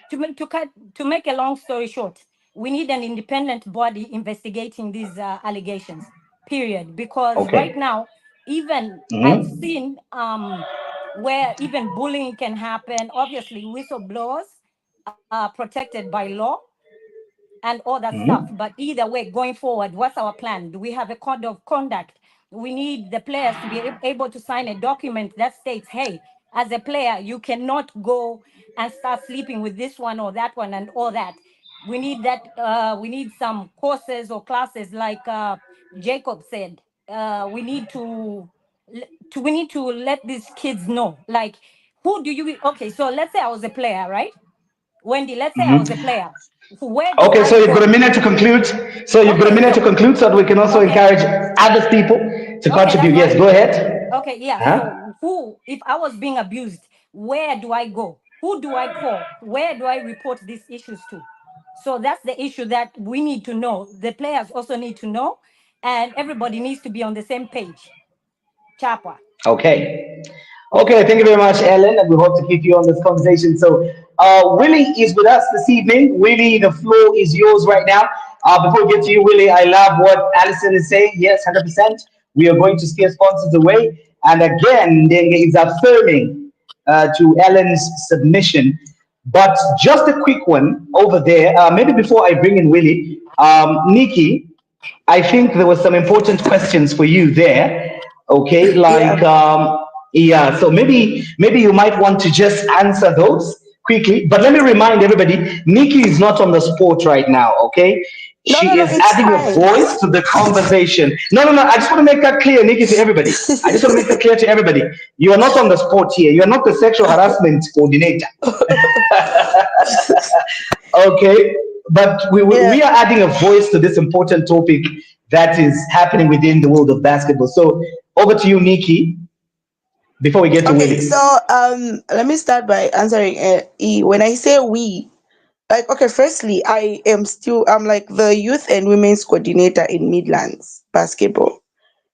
to make a long story short, we need an independent body investigating these allegations. Period. Because right okay. now, even I've Mm-hmm. seen where even bullying can happen. Obviously, whistleblowers are protected by law and all that stuff. Mm-hmm. But either way, going forward, what's our plan? Do we have a code of conduct? We need the players to be able to sign a document that states, hey, as a player, you cannot go and start sleeping with this one or that one and all that. We need that. We need some courses or classes, like Jacob said. We need we need to let these kids know, like, who do you? Okay, so let's say I was a player, right? Wendy, let's say I was a Mm-hmm. player. Where do Okay, I so you've got a go? minute to conclude. So you've got a Okay, minute to so conclude so that we can also okay, encourage other people to okay, that's contribute. Yes, fine. go ahead. Okay, yeah. Huh? So who, if I was being abused, where do I go? Who do I call? Where do I report these issues to? So that's the issue that we need to know. The players also need to know, and everybody needs to be on the same page. Chapa. Okay. Okay, thank you very much, Ellen, and we hope to keep you on this conversation. So, Willie is with us this evening. Willie, the floor is yours right now. Before we get to you, Willie, I love what Alison is saying. Yes, 100%. We are going to scare sponsors away. And again, Denge is affirming to Ellen's submission. But just a quick one over there. Maybe before I bring in Willie, Nikki, I think there were some important questions for you there. Okay, Yeah. yeah. So maybe you might want to just answer those quickly. But let me remind everybody, Nikki is not on the spot right now. Okay, No, she no, no, is it's adding a fine. voice to the conversation. No, no, no. I just want to make that clear, Nikki, to everybody. I just want to make that clear to everybody. You are not on the spot here. You are not the sexual harassment coordinator. Okay, but Yeah. we are adding a voice to this important topic that is happening within the world of basketball. So over to you, Nikki, before we get to Okay, so Willie. let me start by answering E. When I say we, like, okay, firstly, I'm like the youth and women's coordinator in Midlands basketball.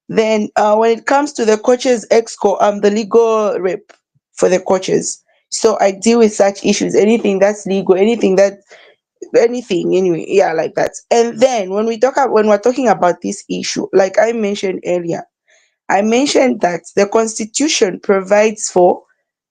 Then when it comes to the coaches exco, I'm the legal rep for the coaches. So I deal with such issues, anything that's legal, anything anyway, yeah, like that. And then when we're talking about this issue, like I mentioned earlier, I mentioned that the constitution provides for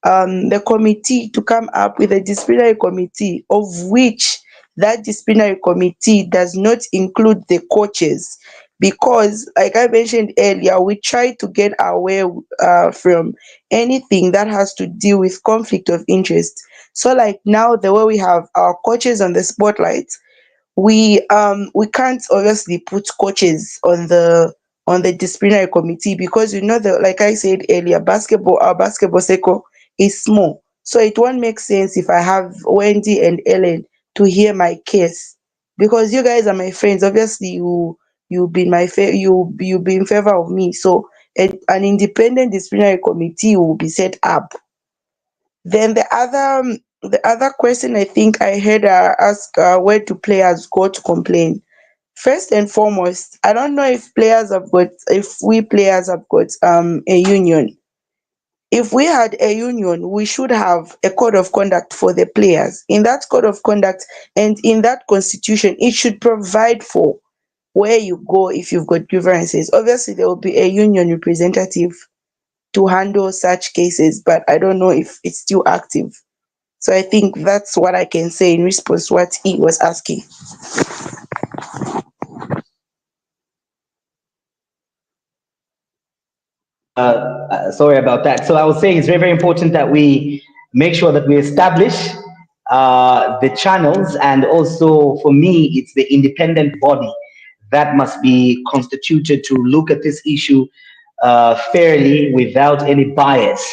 the committee to come up with a disciplinary committee, of which that disciplinary committee does not include the coaches. Because, like I mentioned earlier, we try to get away from anything that has to deal with conflict of interest. So, like now, the way we have our coaches on the spotlight, we can't obviously put coaches on the disciplinary committee, because the like I said earlier, our basketball circle is small, so it won't make sense if I have Wendy and Ellen to hear my case, because you guys are my friends. Obviously, you'll be in favor of me, so an independent disciplinary committee will be set up. Then the other question I think I heard ask, where do players go to complain? First and foremost, I don't know if we players have got a union. if we had a union, we should have a code of conduct for the players. In that code of conduct and in that constitution, it should provide for where you go if you've got grievances. Obviously, there will be a union representative to handle such cases, but I don't know if it's still active. So I think that's what I can say in response to what he was asking. Sorry about that. So I was saying it's very, very important that we make sure that we establish the channels, and also for me, it's the independent body that must be constituted to look at this issue fairly without any bias.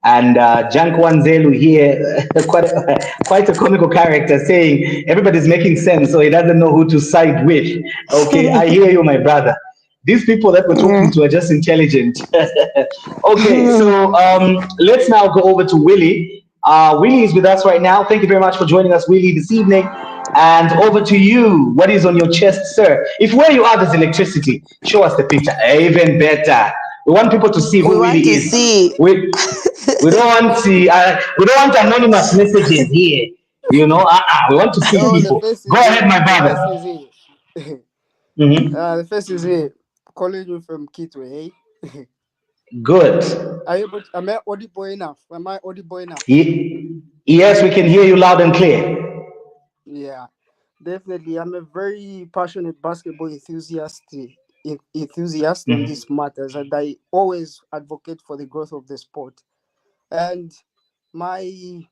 And Janko Wanzelu here, quite a comical character, saying everybody's making sense, so he doesn't know who to side with. Okay, I hear you, my brother. These people that we're Yeah. talking to are just intelligent. Okay, so let's now go over to Willie. Willie is with us right now. Thank you very much for joining us, Willie, this evening. And over to you. What is on your chest, sir? If where you are there's electricity, show us the picture. Even better. We want people to see We who Willie want to is. see. We don't want we don't want anonymous messages here. You know, we want to see Oh, the people. face Go is ahead, here. my The brother. face is here. Hmm. The face is here. Calling you from Kitwe, eh? Good. Are you able am I audible enough? Am I audible enough? Yes, we can hear you loud and clear. Yeah, definitely. I'm a very passionate basketball enthusiast on these matters, and I always advocate for the growth of the sport. And my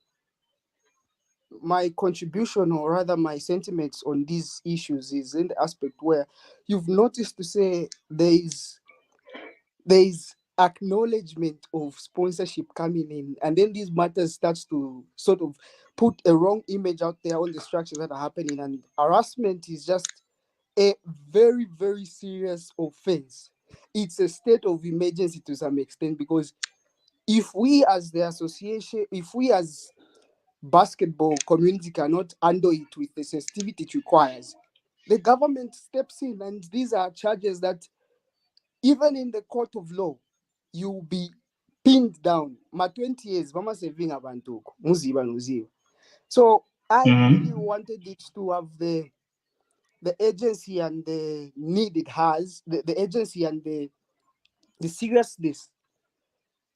my contribution, or rather my sentiments on these issues, is in the aspect where you've noticed to say there is acknowledgement of sponsorship coming in, and then these matters starts to sort of put a wrong image out there on the structures that are happening, and harassment is just a very, very serious offense. It's a state of emergency to some extent, because if we as the association, if we as basketball community cannot handle it with the sensitivity it requires, the government steps in, and these are charges that even in the court of law, you will be pinned down. My 20 years, Mama saving abantu, muziba nuziba. So I really Hmm. wanted it to have the agency and the need it has, the agency and the seriousness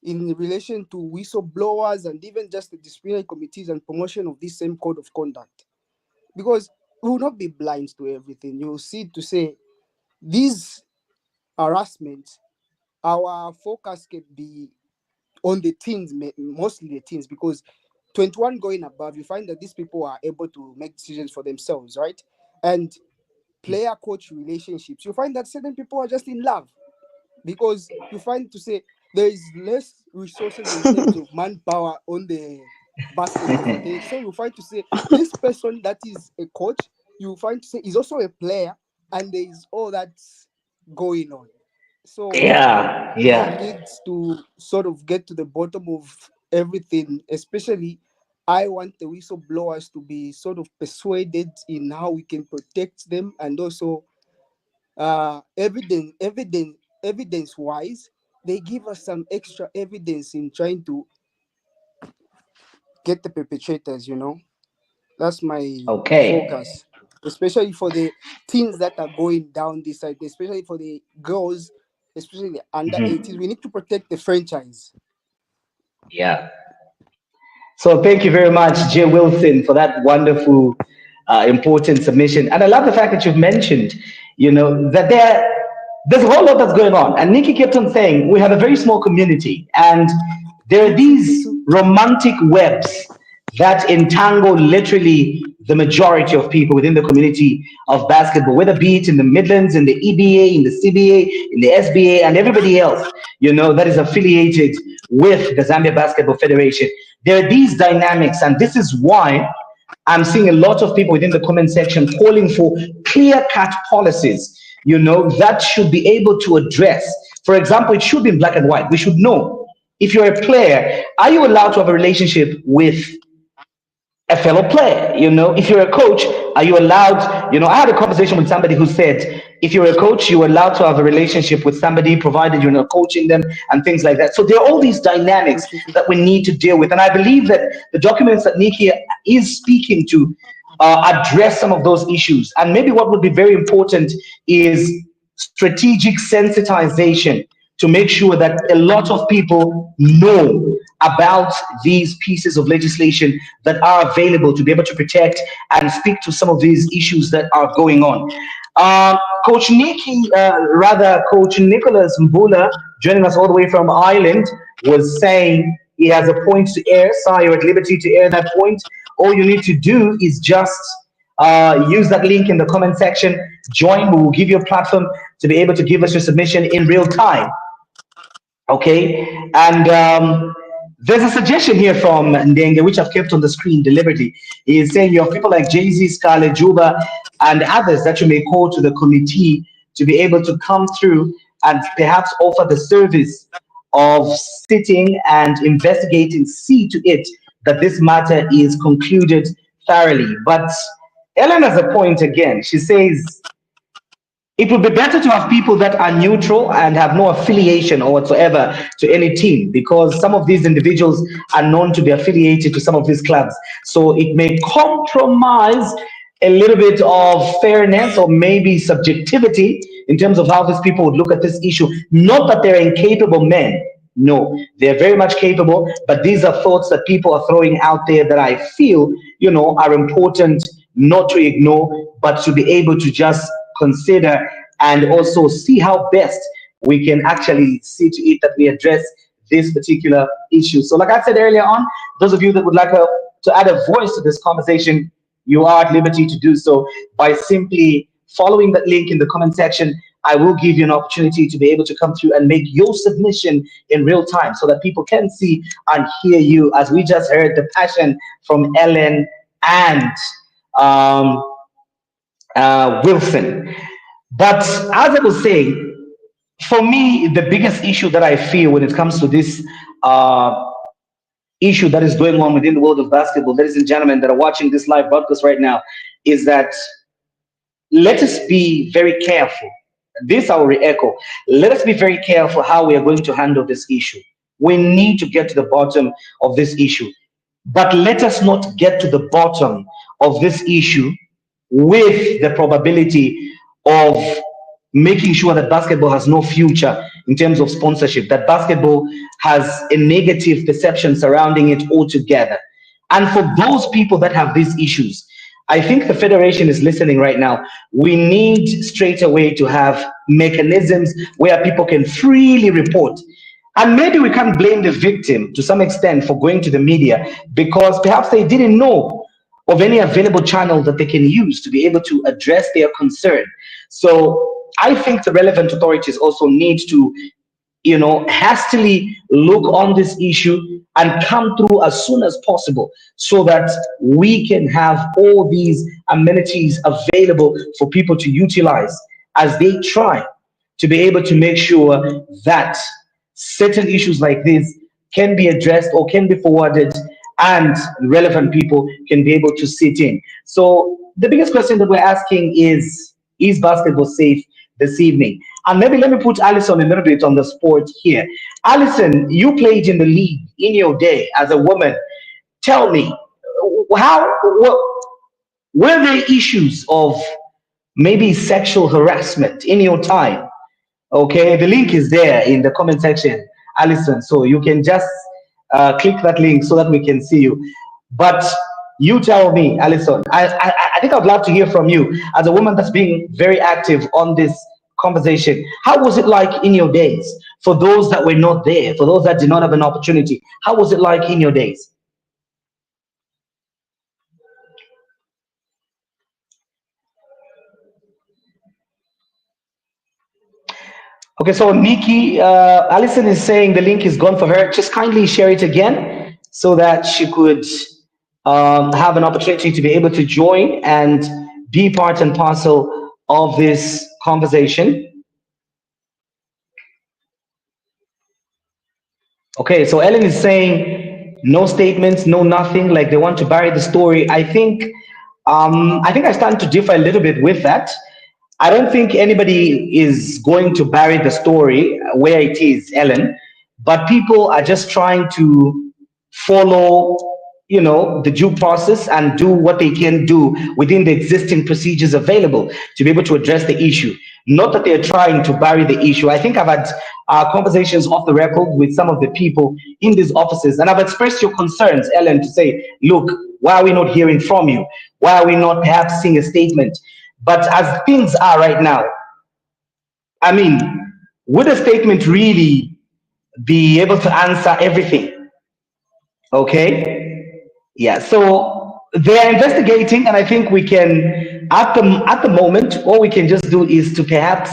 in relation to whistleblowers and even just the disciplinary committees and promotion of this same code of conduct. Because we will not be blind to everything. You will see to say these harassments, our focus can be on the teens, mostly the teens, because 21 going above, you find that these people are able to make decisions for themselves, right? And player coach relationships, you find that certain people are just in love, because you find to say there is less resources in terms of manpower on the basketball fraternity. So you find to say this person that is a coach, you find to say is also a player, and there is all that going on. So Yeah, we yeah. need to sort of get to the bottom of everything, especially I want the whistleblowers to be sort of persuaded in how we can protect them, and also evidence wise, they give us some extra evidence in trying to get the perpetrators. That's my Okay. focus, especially for the teens that are going down this side, especially for the girls, especially the under 18s. We need to protect the franchise. Yeah. So thank you very much, Jay Wilson, for that wonderful, important submission. And I love the fact that you've mentioned, that there's a whole lot that's going on. And Nikki kept on saying we have a very small community, and there are True, true, true, these true. romantic webs that entangle literally the majority of people within the community of basketball, whether be it in the Midlands, in the EBA, in the CBA, in the SBA, and everybody else, that is affiliated with the Zambia Basketball Federation. There are these dynamics, and this is why I'm seeing a lot of people within the comment section calling for clear-cut policies, that should be able to address. For example, it should be in black and white. We should know, if you're a player, are you allowed to have a relationship with a fellow player? If you're a coach, Are you allowed? I had a conversation with somebody who said, if you're a coach, you're allowed to have a relationship with somebody, provided you're not coaching them and things like that. So there are all these dynamics that we need to deal with. And I believe that the documents that Nikki is speaking to address some of those issues. And maybe what would be very important is strategic sensitization to make sure that a lot of people know about these pieces of legislation that are available to be able to protect and speak to some of these issues that are going on. Coach Nikki, Coach Nicholas Mbula, joining us all the way from Ireland, was saying he has a point to air. Sir, you're at liberty to air that point. All you need to do is just use that link in the comment section. Join. We will give you a platform to be able to give us your submission in real time. Okay, and there's a suggestion here from Ndenge, which I've kept on the screen deliberately. He is saying you have people like Jay-Z, Scarlett, Juba, and others that you may call to the committee to be able to come through and perhaps offer the service of sitting and investigating, see to it that this matter is concluded thoroughly. But Ellen has a point again. She says, it would be better to have people that are neutral and have no affiliation or whatsoever to any team, because some of these individuals are known to be affiliated to some of these clubs. So it may compromise a little bit of fairness or maybe subjectivity in terms of how these people would look at this issue. Not that they're incapable men. No, they're very much capable, but these are thoughts that people are throwing out there that I feel, are important not to ignore, but to be able to just consider and also see how best we can actually see to it that we address this particular issue. So like I said earlier on, those of you that would like to add a voice to this conversation, you are at liberty to do so by simply following that link in the comment section. I will give you an opportunity to be able to come through and make your submission in real time so that people can see and hear you, as we just heard the passion from Ellen and Wilson. But as I was saying, for me, the biggest issue that I feel when it comes to this issue that is going on within the world of basketball, ladies and gentlemen that are watching this live broadcast right now, is that let us be very careful. This I will re-echo. Let us be very careful how we are going to handle this issue. We need to get to the bottom of this issue. But let us not get to the bottom of this issue with the probability of making sure that basketball has no future in terms of sponsorship, that basketball has a negative perception surrounding it altogether. And for those people that have these issues, I think the Federation is listening right now. We need straight away to have mechanisms where people can freely report. And maybe we can't blame the victim to some extent for going to the media, because perhaps they didn't know of any available channel that they can use to be able to address their concern. So I think the relevant authorities also need to, hastily look on this issue and come through as soon as possible so that we can have all these amenities available for people to utilize as they try to be able to make sure that certain issues like this can be addressed or can be forwarded and relevant people can be able to sit in. So the biggest question that we're asking is basketball safe this evening? And maybe let me put Alison a little bit on the spot here. Alison, you played in the league in your day as a woman. Tell me, were there issues of maybe sexual harassment in your time? Okay, the link is there in the comment section, Alison. So you can just click that link so that we can see you. But you tell me, Alison, I think I'd love to hear from you as a woman that's being very active on this conversation. How was it like in your days? For those that were not there, for those that did not have an opportunity, how was it like in your days? Okay, so Nikki, Alison is saying the link is gone for her. Just kindly share it again so that she could have an opportunity to be able to join and be part and parcel of this conversation. Okay, so Ellen is saying no statements, no nothing, like they want to bury the story. I think I think I stand to differ a little bit with that. I don't think anybody is going to bury the story where it is, Ellen, but people are just trying to follow, the due process and do what they can do within the existing procedures available to be able to address the issue. Not that they're trying to bury the issue. I think I've had conversations off the record with some of the people in these offices, and I've expressed your concerns, Ellen, to say, look, why are we not hearing from you? Why are we not perhaps seeing a statement? But as things are right now, I mean, would a statement really be able to answer everything? Okay. Yeah. So they are investigating, and I think we can, at the moment, all we can just do is to perhaps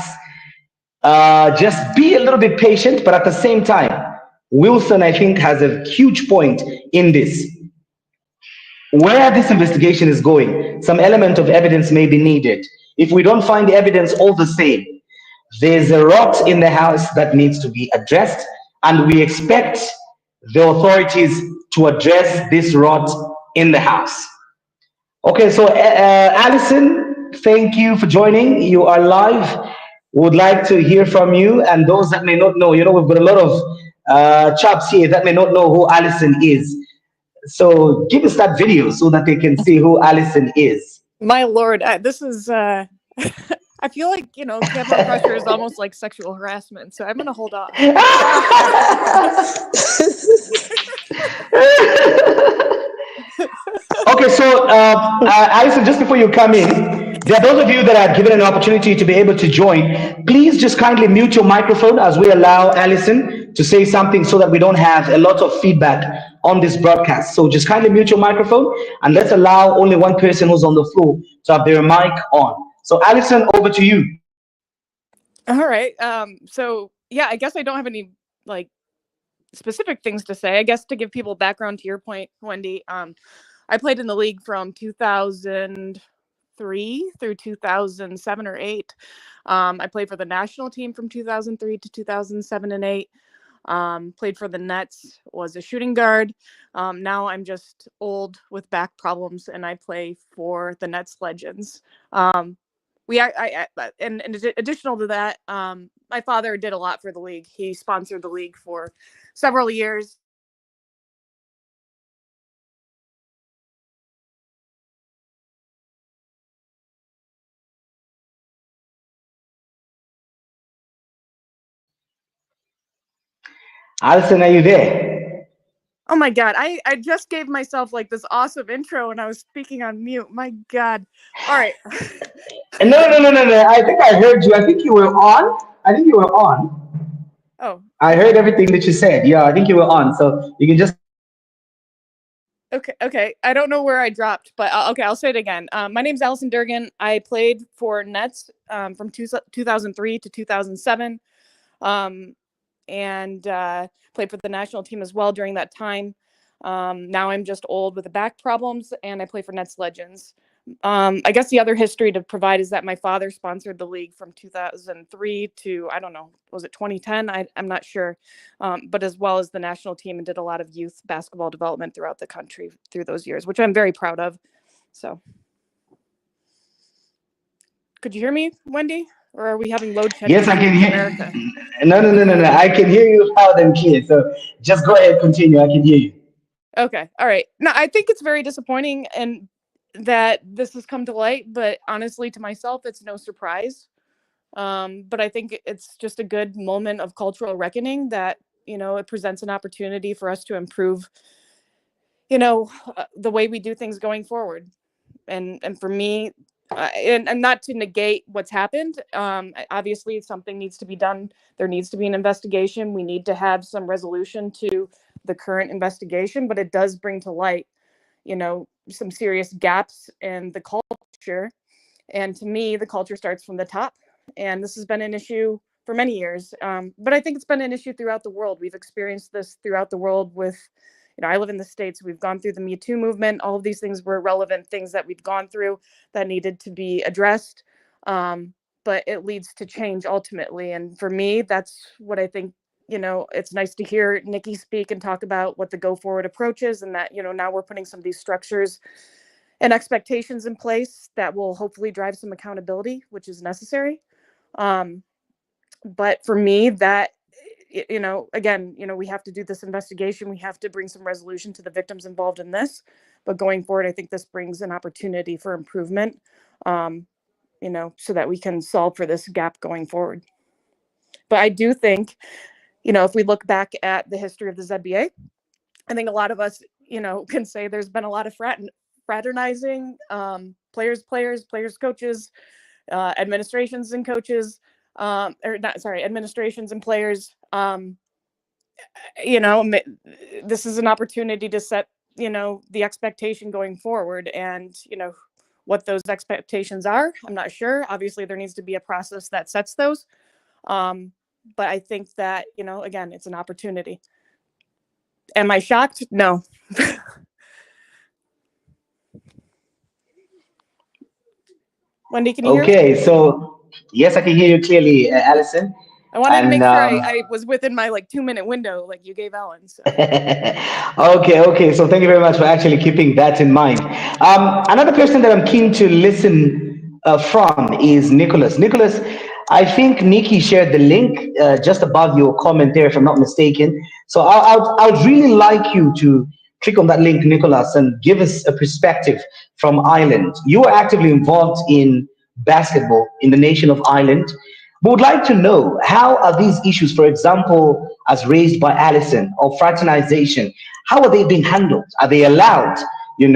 just be a little bit patient, but at the same time, Wilson, I think, has a huge point in this. Where this investigation is going, some element of evidence may be needed. If we don't find the evidence all the same, there's a rot in the house that needs to be addressed, and we expect the authorities to address this rot in the house. Okay, so Alison, thank you for joining. You are live. Would like to hear from you, and those that may not know, we've got a lot of chaps here that may not know who Alison is. So give us that video so that they can see who Alison is. My lord, this is I feel like, camera pressure is almost like sexual harassment, so I'm gonna hold on. Okay, so Alison, just before you come in, there are those of you that are given an opportunity to be able to join. Please just kindly mute your microphone as we allow Alison to say something so that we don't have a lot of feedback on this broadcast. So just kindly mute your microphone and let's allow only one person who's on the floor to have their mic on. So Alison, over to you. All right. So yeah, I guess I don't have any specific things to say. I guess to give people background to your point, Wendy, I played in the league from 2003 through 2007 or 8. I played for the national team from 2003 to 2007 and 8. Played for the Nets, was a shooting guard. Now I'm just old with back problems, and I play for the Nets Legends. And additional to that, my father did a lot for the league. He sponsored the league for several years. Alison, are you there? Oh my God, I just gave myself this awesome intro and I was speaking on mute. My God. All right. No. I think I heard you. I think you were on. Oh. I heard everything that you said. Yeah, I think you were on. So you can just. Okay. I don't know where I dropped, but okay, I'll say it again. My name's Alison Durgan. I played for Nets from 2003 to 2007. And played for the national team as well during that time. Now I'm just old with the back problems, and I play for Nets Legends. I guess the other history to provide is that my father sponsored the league from 2003 to, I don't know, was it 2010? I'm not sure. But as well as the national team, and did a lot of youth basketball development throughout the country through those years, which I'm very proud of. So, could you hear me, Wendy? Or are we having load shedding? Yes, I can hear. America? No. I can hear you loud and clear. So just go ahead, continue. I can hear you. Okay. All right. No, I think it's very disappointing and that this has come to light, but honestly, to myself, it's no surprise. But I think it's just a good moment of cultural reckoning that, it presents an opportunity for us to improve, the way we do things going forward. And for me, and not to negate what's happened, obviously something needs to be done. There needs to be an investigation. We need to have some resolution to the current investigation, but it does bring to light, some serious gaps in the culture. And to me, the culture starts from the top. And this has been an issue for many years. But I think it's been an issue throughout the world. We've experienced this throughout the world with, I live in the States. We've gone through the Me Too movement. All of these things were relevant things that we've gone through that needed to be addressed. But it leads to change ultimately. And for me, that's what I think, it's nice to hear Nikki speak and talk about what the go forward approach is, and that, now we're putting some of these structures and expectations in place that will hopefully drive some accountability, which is necessary. But for me, that, again, we have to do this investigation. We have to bring some resolution to the victims involved in this. But going forward, I think this brings an opportunity for improvement, so that we can solve for this gap going forward. But I do think, if we look back at the history of the ZBA, I think a lot of us, can say there's been a lot of fraternizing, players, coaches, administrations and coaches, administrations and players. This is an opportunity to set, the expectation going forward, and, what those expectations are, I'm not sure. Obviously, there needs to be a process that sets those. But I think that, again, it's an opportunity. Am I shocked? No. Wendy, can you hear me? Okay, so yes, I can hear you clearly, Allison. I wanted to make And, sure I was within my 2-minute window, like you gave Ellen. So. Okay. So thank you very much for actually keeping that in mind. Another person that I'm keen to listen from is Nicholas. Nicholas, I think Nikki shared the link just above your comment there, if I'm not mistaken. So I'd really like you to click on that link, Nicholas, and give us a perspective from Ireland. You are actively involved in basketball in the nation of Ireland. We would like to know, how are these issues, for example, as raised by Allison, of fraternization, how are they being handled? Are they allowed, in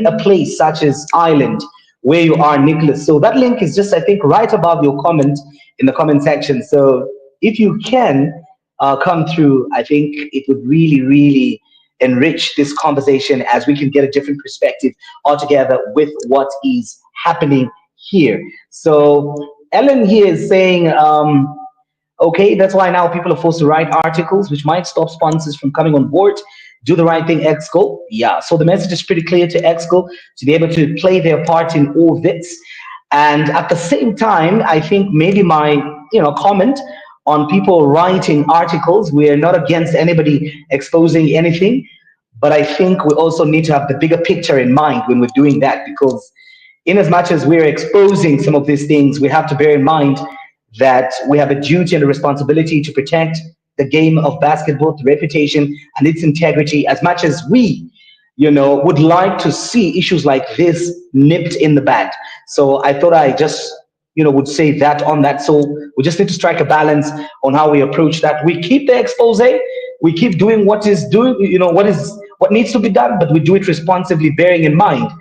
a place such as Ireland, where you are, Nicholas? So that link is just, I think, right above your comment in the comment section. So if you can come through, I think it would really, really enrich this conversation, as we can get a different perspective altogether with what is happening here. So Ellen here is saying, okay, that's why now people are forced to write articles, which might stop sponsors from coming on board. Do the right thing, EXCO. Yeah, so the message is pretty clear to EXCO to be able to play their part in all this. And at the same time, I think maybe my comment on people writing articles, we're not against anybody exposing anything, but I think we also need to have the bigger picture in mind when we're doing that, because in as much as we're exposing some of these things, we have to bear in mind that we have a duty and a responsibility to protect the game of basketball, the reputation and its integrity, as much as we, would like to see issues like this nipped in the bud. So I thought I just, would say that on that. So we just need to strike a balance on how we approach that. We keep the expose, we keep doing what needs to be done, but we do it responsibly, bearing in mind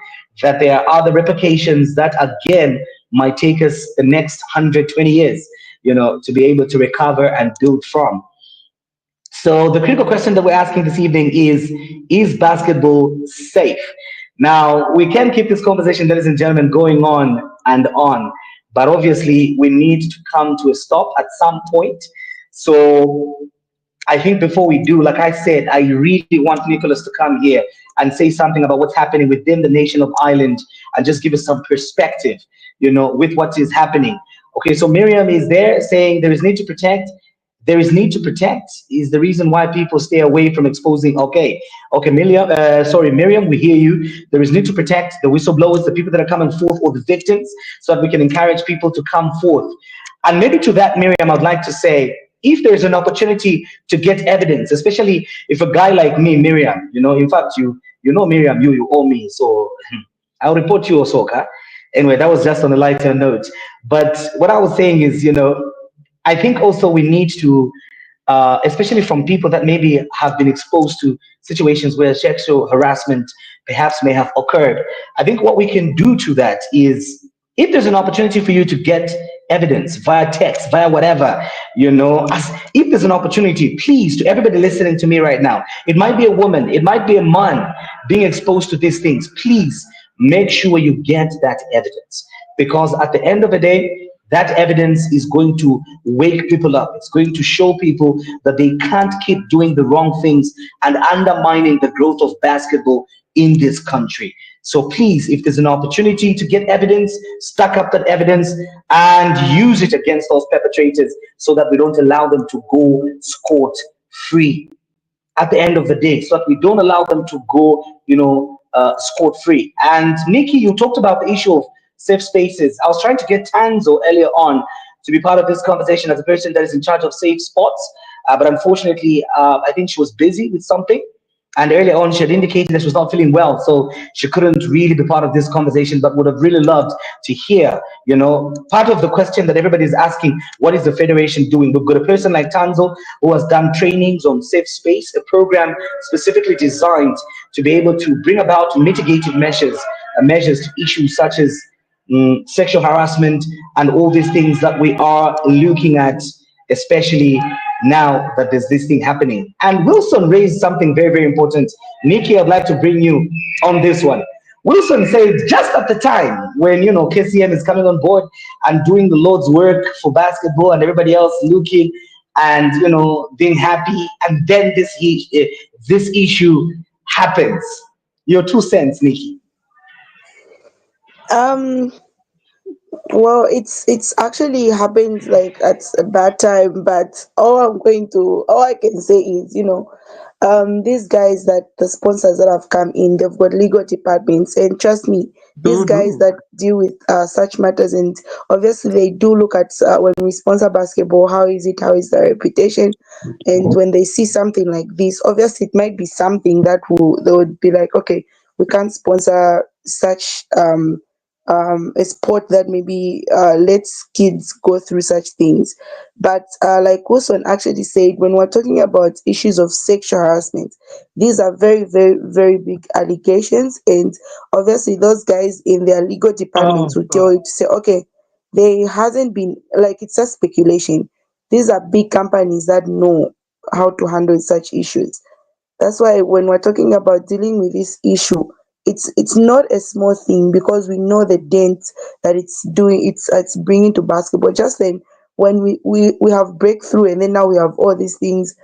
that there are other replications that, again, might take us the next 120 years, to be able to recover and build from. So the critical question that we're asking this evening is basketball safe? Now, we can keep this conversation, ladies and gentlemen, going on and on, but obviously we need to come to a stop at some point. So I think before we do, like I said, I really want Nicholas to come here and say something about what's happening within the nation of Ireland and just give us some perspective, with what is happening. Okay, so Miriam is there saying there is need to protect. There is need to protect is the reason why people stay away from exposing. Okay, Miriam, we hear you. There is need to protect the whistleblowers, the people that are coming forth, or the victims, so that we can encourage people to come forth. And maybe to that, Miriam, I'd like to say, if there's an opportunity to get evidence, especially if a guy like me, Miriam, in fact, Miriam, you owe me, so I'll report you also, okay? Anyway, that was just on a lighter note. But what I was saying is, I think also we need to, especially from people that maybe have been exposed to situations where sexual harassment perhaps may have occurred. I think what we can do to that is, if there's an opportunity for you to get evidence via text, via whatever, if there's an opportunity, please, to everybody listening to me right now, it might be a woman, it might be a man being exposed to these things, please make sure you get that evidence, because at the end of the day, that evidence is going to wake people up. It's going to show people that they can't keep doing the wrong things and undermining the growth of basketball in this country. So please, if there's an opportunity to get evidence, stack up that evidence and use it against those perpetrators, so that we don't allow them to go scot-free at the end of the day, so that we don't allow them to go, scot free. And Nikki, you talked about the issue of safe spaces. I was trying to get Tanzo earlier on to be part of this conversation as a person that is in charge of safe spots, but unfortunately, I think she was busy with something. And earlier on, she had indicated that she was not feeling well, so she couldn't really be part of this conversation, but would have really loved to hear, part of the question that everybody is asking, what is the Federation doing? We've got a person like Tanzo who has done trainings on safe space, a program specifically designed to be able to bring about mitigative measures to issues such as sexual harassment and all these things that we are looking at, especially now that there's this thing happening. And Wilson raised something very, very important. Nikki, I'd like to bring you on this one. Wilson said just at the time when, KCM is coming on board and doing the Lord's work for basketball and everybody else looking and, being happy, and then this issue happens. Your 2 cents, Nikki. Well, it's actually happened like at a bad time, but all I can say is, these guys, that the sponsors that have come in, they've got legal departments, and trust me, these guys that deal with such matters, and obviously they do look at when we sponsor basketball, how is the reputation, and when they see something like this, obviously it might be something that they would be like, okay, we can't sponsor such a sport that maybe lets kids go through such things. But like Wilson actually said, when we're talking about issues of sexual harassment, these are very, very, very big allegations. And obviously, those guys in their legal departments will tell you to say, okay, there hasn't been, like, it's just speculation. These are big companies that know how to handle such issues. That's why when we're talking about dealing with this issue, it's not a small thing, because we know the dent that it's bringing to basketball. Just then, when we have breakthrough, and then now we have all these things,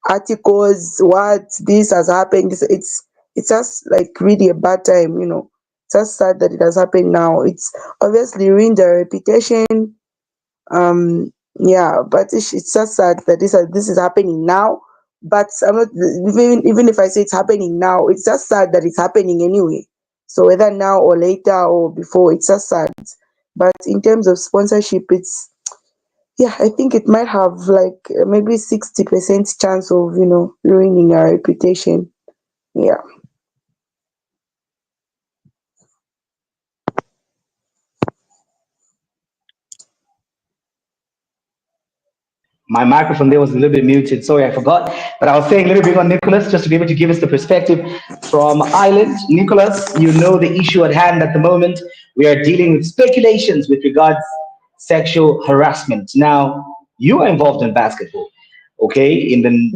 articles, what this has happened. It's just like really a bad time. It's just sad that it has happened now. It's obviously ruined their reputation. Yeah, but it's just sad that this is happening now. But I'm not, even if I say it's happening now, it's just sad that it's happening anyway. So whether now or later or before, it's just sad. But in terms of sponsorship, I think it might have like maybe 60% chance of ruining our reputation. Yeah. My microphone there was a little bit muted. Sorry, I forgot. But I was saying a little bit on Nicholas, just to be able to give us the perspective from Ireland. Nicholas, you know the issue at hand at the moment. We are dealing with speculations with regards sexual harassment. Now, you are involved in basketball, okay? In the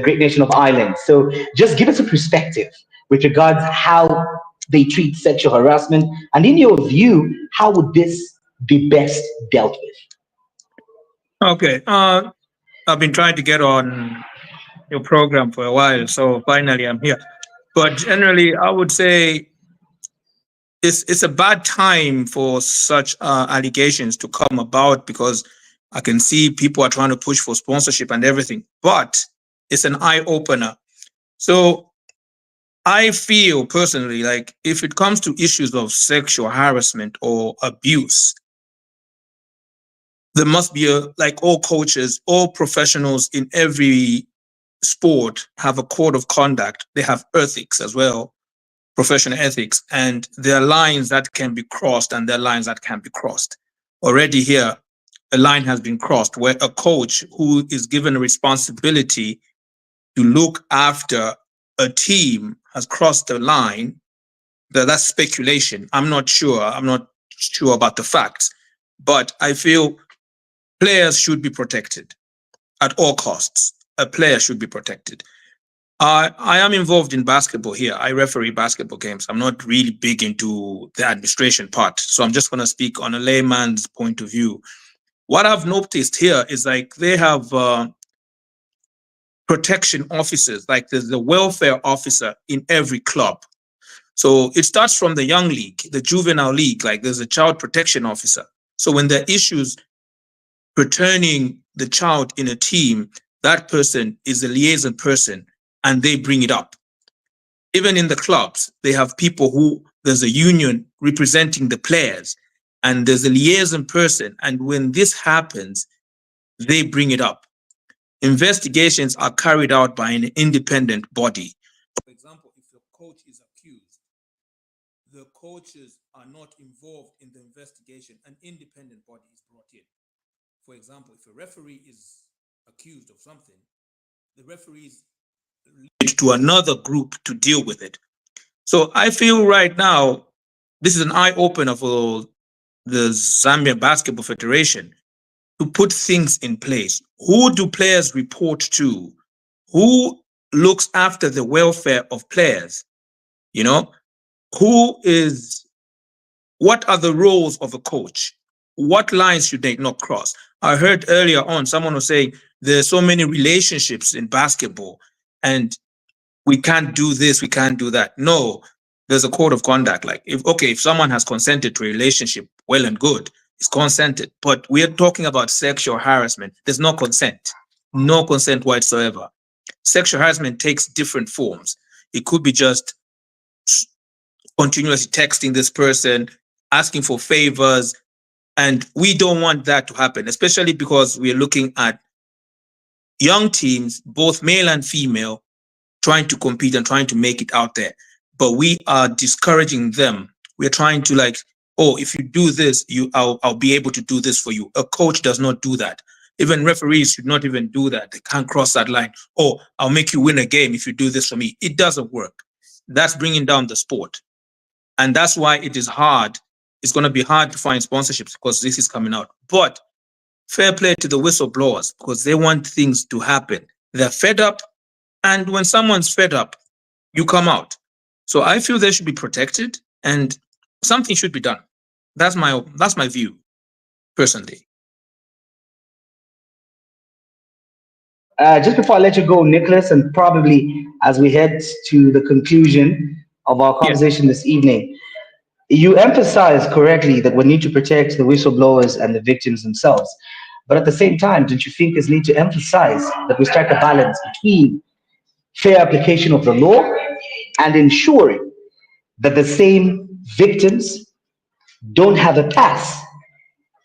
great nation of Ireland. So just give us a perspective with regards how they treat sexual harassment, and in your view, how would this be best dealt with? Okay. I've been trying to get on your program for a while, so finally I'm here. But generally, I would say it's a bad time for such allegations to come about, because I can see people are trying to push for sponsorship and everything, but it's an eye opener. So I feel personally like if it comes to issues of sexual harassment or abuse, there must be like all coaches, all professionals in every sport have a code of conduct. They have ethics as well, professional ethics, and there are lines that can be crossed and there are lines that can be crossed. Already here, a line has been crossed where a coach who is given a responsibility to look after a team has crossed the line. That's speculation. I'm not sure about the facts, but I feel players should be protected at all costs. A player should be protected. I am involved in basketball here. I referee basketball games. I'm not really big into the administration part, so I'm just going to speak on a layman's point of view. What I've noticed here is like they have protection officers, like there's a welfare officer in every club. So it starts from the young league, the juvenile league, like there's a child protection officer. So when there are issues returning the child in a team, that person is a liaison person and they bring it up. even in the clubs, they have people who, there's a union representing the players, and there's a liaison person. And when this happens, they bring it up. Investigations are carried out by an independent body. For example, if a coach is accused, the coaches are not involved in the investigation. An independent body is brought in. For example, if a referee is accused of something, the referees lead to another group to deal with it. So I feel right now, this is an eye-opener for the Zambia Basketball Federation to put things in place. Who do players report to? Who looks after the welfare of players? You know, what are the roles of a coach? What lines should they not cross? I heard earlier on someone was saying there's so many relationships in basketball and we can't do this, we can't do that. No, there's a code of conduct. Like if someone has consented to a relationship, well and good, it's consented. But we're talking about sexual harassment. There's no consent whatsoever. Sexual harassment takes different forms. It could be just continuously texting this person, asking for favors. And we don't want that to happen, especially because we're looking at young teams, both male and female, trying to compete and trying to make it out there. But we are discouraging them. We're trying to like, oh, if you do this, I'll be able to do this for you. A coach does not do that. Even referees should not even do that. They can't cross that line. Oh, I'll make you win a game if you do this for me. It doesn't work. That's bringing down the sport. And that's why it is hard. It's going to be hard to find sponsorships because this is coming out. But fair play to the whistleblowers because they want things to happen. They're fed up. And when someone's fed up, you come out. So I feel they should be protected and something should be done. That's my view, personally. Just before I let you go, Nicholas, and probably as we head to the conclusion of our conversation this evening, you emphasized correctly that we need to protect the whistleblowers and the victims themselves. But at the same time, don't you think it's need to emphasize that we strike a balance between fair application of the law and ensuring that the same victims don't have a pass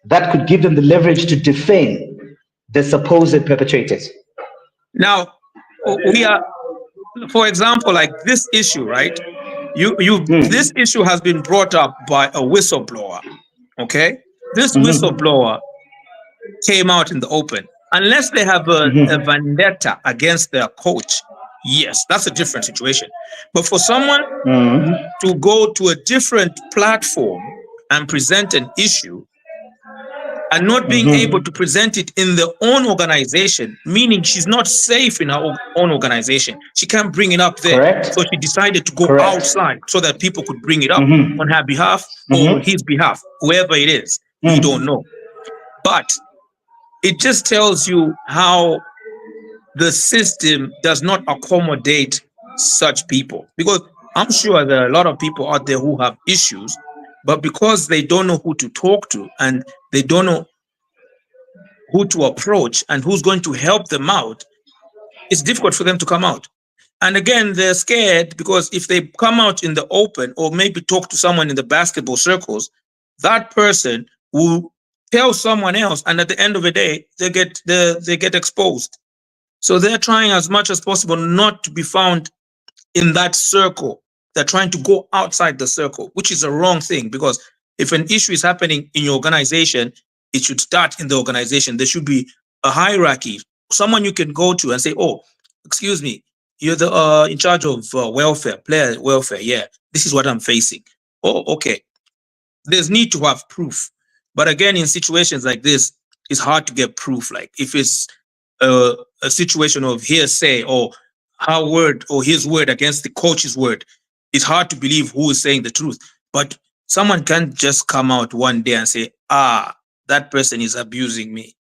that could give them the leverage to defame the supposed perpetrators? Now, we are, for example, like this issue, right? This issue has been brought up by a whistleblower, okay? This whistleblower came out in the open. Unless they have a vendetta against their coach, yes, that's a different situation. But for someone to go to a different platform and present an issue and not being able to present it in their own organization, meaning she's not safe in her own organization. She can't bring it up there. Correct. So she decided to go outside so that people could bring it up on her behalf or his behalf, whoever it is. We don't know. But it just tells you how the system does not accommodate such people. Because I'm sure there are a lot of people out there who have issues, but because they don't know who to talk to and they don't know who to approach and who's going to help them out, it's difficult for them to come out. And again, they're scared because if they come out in the open or maybe talk to someone in the basketball circles, that person will tell someone else, and at the end of the day, they get exposed. So they're trying as much as possible not to be found in that circle. They're trying to go outside the circle, which is a wrong thing, because if an issue is happening in your organization, it should start in the organization. There should be a hierarchy, someone you can go to and say, oh, excuse me, you're the in charge of welfare, player welfare. Yeah, this is what I'm facing. Oh, okay. There's need to have proof. But again, in situations like this, it's hard to get proof. Like if it's a situation of hearsay or her word or his word against the coach's word, it's hard to believe who is saying the truth. But someone can't just come out one day and say, that person is abusing me.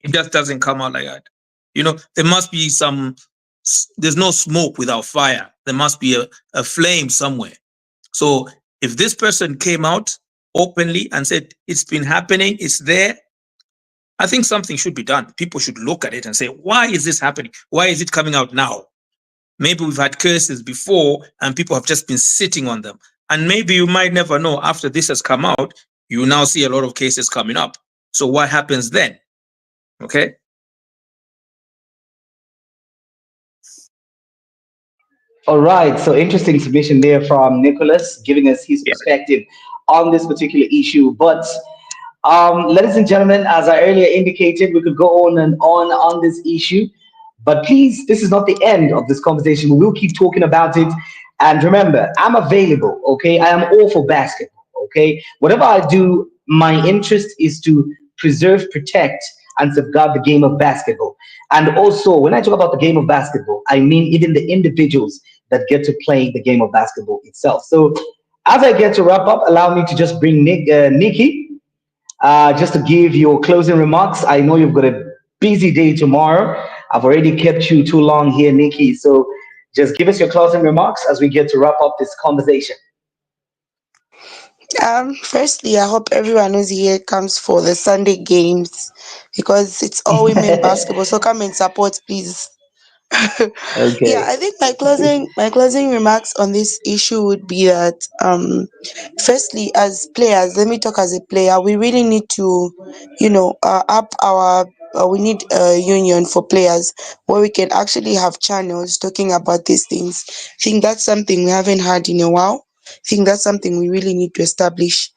It just doesn't come out like that. You know, there must be there's no smoke without fire. There must be a flame somewhere. So if this person came out openly and said, it's been happening, it's there, I think something should be done. People should look at it and say, why is this happening? Why is it coming out now? Maybe we've had cases before and people have just been sitting on them. And maybe you might never know, after this has come out, you now see a lot of cases coming up. So what happens then? Okay. All right, so interesting submission there from Nicholas, giving us his perspective on this particular issue. But ladies and gentlemen, as I earlier indicated, we could go on and on this issue. But please, this is not the end of this conversation. We will keep talking about it. And remember, I'm available, okay? I am all for basketball, okay? Whatever I do, my interest is to preserve, protect, and safeguard the game of basketball. And also, when I talk about the game of basketball, I mean even the individuals that get to play the game of basketball itself. So, as I get to wrap up, allow me to just bring Nikki, just to give your closing remarks. I know you've got a busy day tomorrow. I've already kept you too long here, Nikki. So, just give us your closing remarks as we get to wrap up this conversation. Firstly, I hope everyone who's here comes for the Sunday games because it's all women basketball. So come and support, please. Yeah, Okay. I think my closing remarks on this issue would be that firstly, as players, let me talk as a player. We really need to, up our. We need a union for players where we can actually have channels talking about these things. I think that's something we haven't had in a while. I think that's something we really need to establish.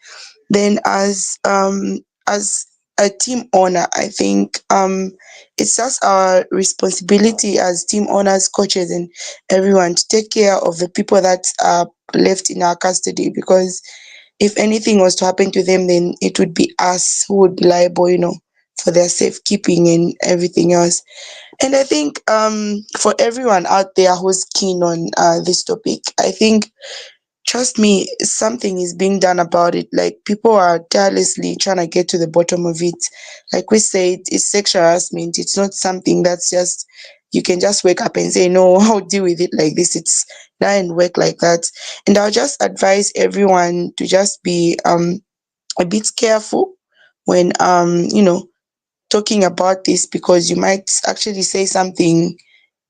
Then as a team owner, I think it's just our responsibility as team owners, coaches, and everyone to take care of the people that are left in our custody, because if anything was to happen to them, then it would be us who would be liable, for their safekeeping and everything else. And I think for everyone out there who's keen on this topic, I think, trust me, something is being done about it. Like, people are tirelessly trying to get to the bottom of it. Like we said, it's sexual harassment. It's not something that's just you can just wake up and say, no, I'll deal with it like this. It's not and work like that. And I'll just advise everyone to just be a bit careful when talking about this, because you might actually say something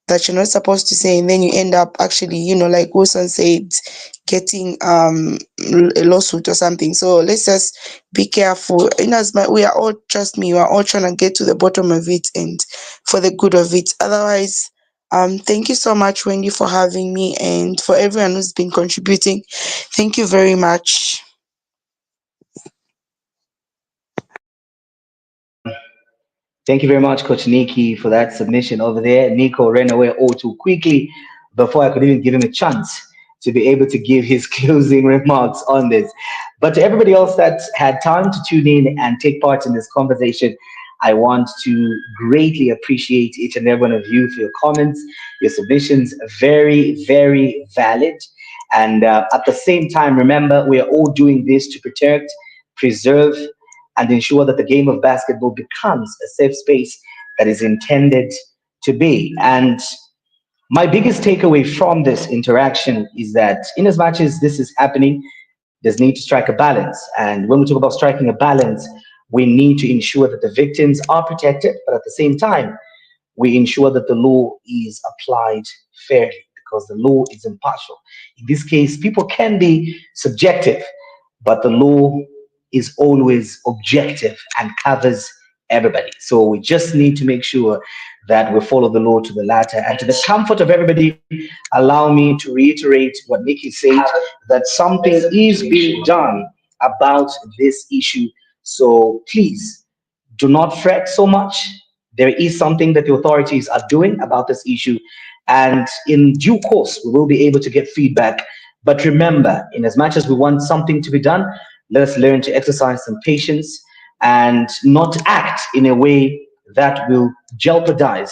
that you're not supposed to say, and then you end up actually, like Wilson said, getting a lawsuit or something. So let's just be careful. As we are all, trust me, we are all trying to get to the bottom of it and for the good of it. Otherwise, thank you so much, Wendy, for having me, and for everyone who's been contributing. Thank you very much. Thank you very much, Coach Nikki, for that submission over there. Nico ran away all too quickly before I could even give him a chance to be able to give his closing remarks on this. But to everybody else that's had time to tune in and take part in this conversation, I want to greatly appreciate each and every one of you for your comments, your submissions. Very, very valid. And at the same time, remember, we are all doing this to protect, preserve, and ensure that the game of basketball becomes a safe space that is intended to be. And my biggest takeaway from this interaction is that, in as much as this is happening, there's need to strike a balance. And when we talk about striking a balance, we need to ensure that the victims are protected, but at the same time, we ensure that the law is applied fairly, because the law is impartial. In this case, people can be subjective, but the law is always objective and covers everybody. So we just need to make sure that we follow the law to the latter. And to the comfort of everybody, allow me to reiterate what Nikki said, that something is being done about this issue. So please do not fret so much. There is something that the authorities are doing about this issue. And in due course, we will be able to get feedback. But remember, in as much as we want something to be done, let us learn to exercise some patience and not act in a way that will jeopardize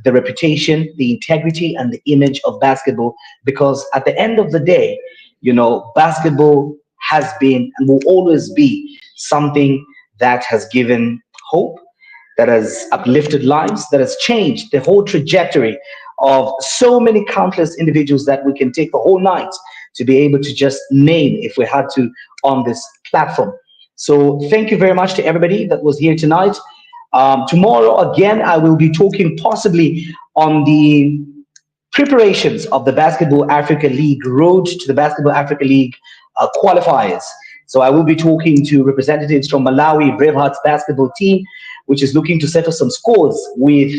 the reputation, the integrity, and the image of basketball. Because at the end of the day, basketball has been and will always be something that has given hope, that has uplifted lives, that has changed the whole trajectory of so many countless individuals that we can take the whole night to be able to just name if we had to on this platform. So thank you very much to everybody that was here tonight. Tomorrow, again, I will be talking possibly on the preparations of the Basketball Africa League, road to the Basketball Africa League qualifiers. So I will be talking to representatives from Malawi Bravehearts basketball team, which is looking to settle some scores with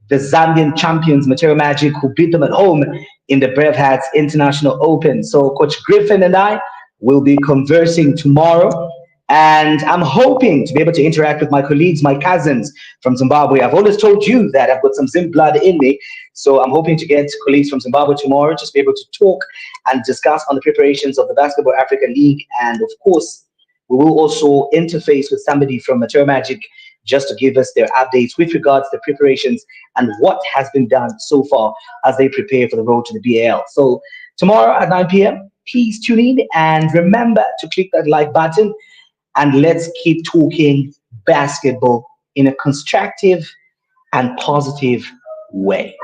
the Zambian champions, Matera Magic, who beat them at home in the Bravehearts International Open. So Coach Griffin and I will be conversing tomorrow. And I'm hoping to be able to interact with my colleagues, my cousins from Zimbabwe. I've always told you that I've got some Zim blood in me. So I'm hoping to get colleagues from Zimbabwe tomorrow, just be able to talk and discuss on the preparations of the Basketball Africa League. And of course, we will also interface with somebody from Matera Magic just to give us their updates with regards to the preparations and what has been done so far as they prepare for the road to the BAL. So tomorrow at 9 p.m., please tune in and remember to click that like button. And let's keep talking basketball in a constructive and positive way.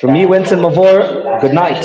From me, Winston Mavor, good night.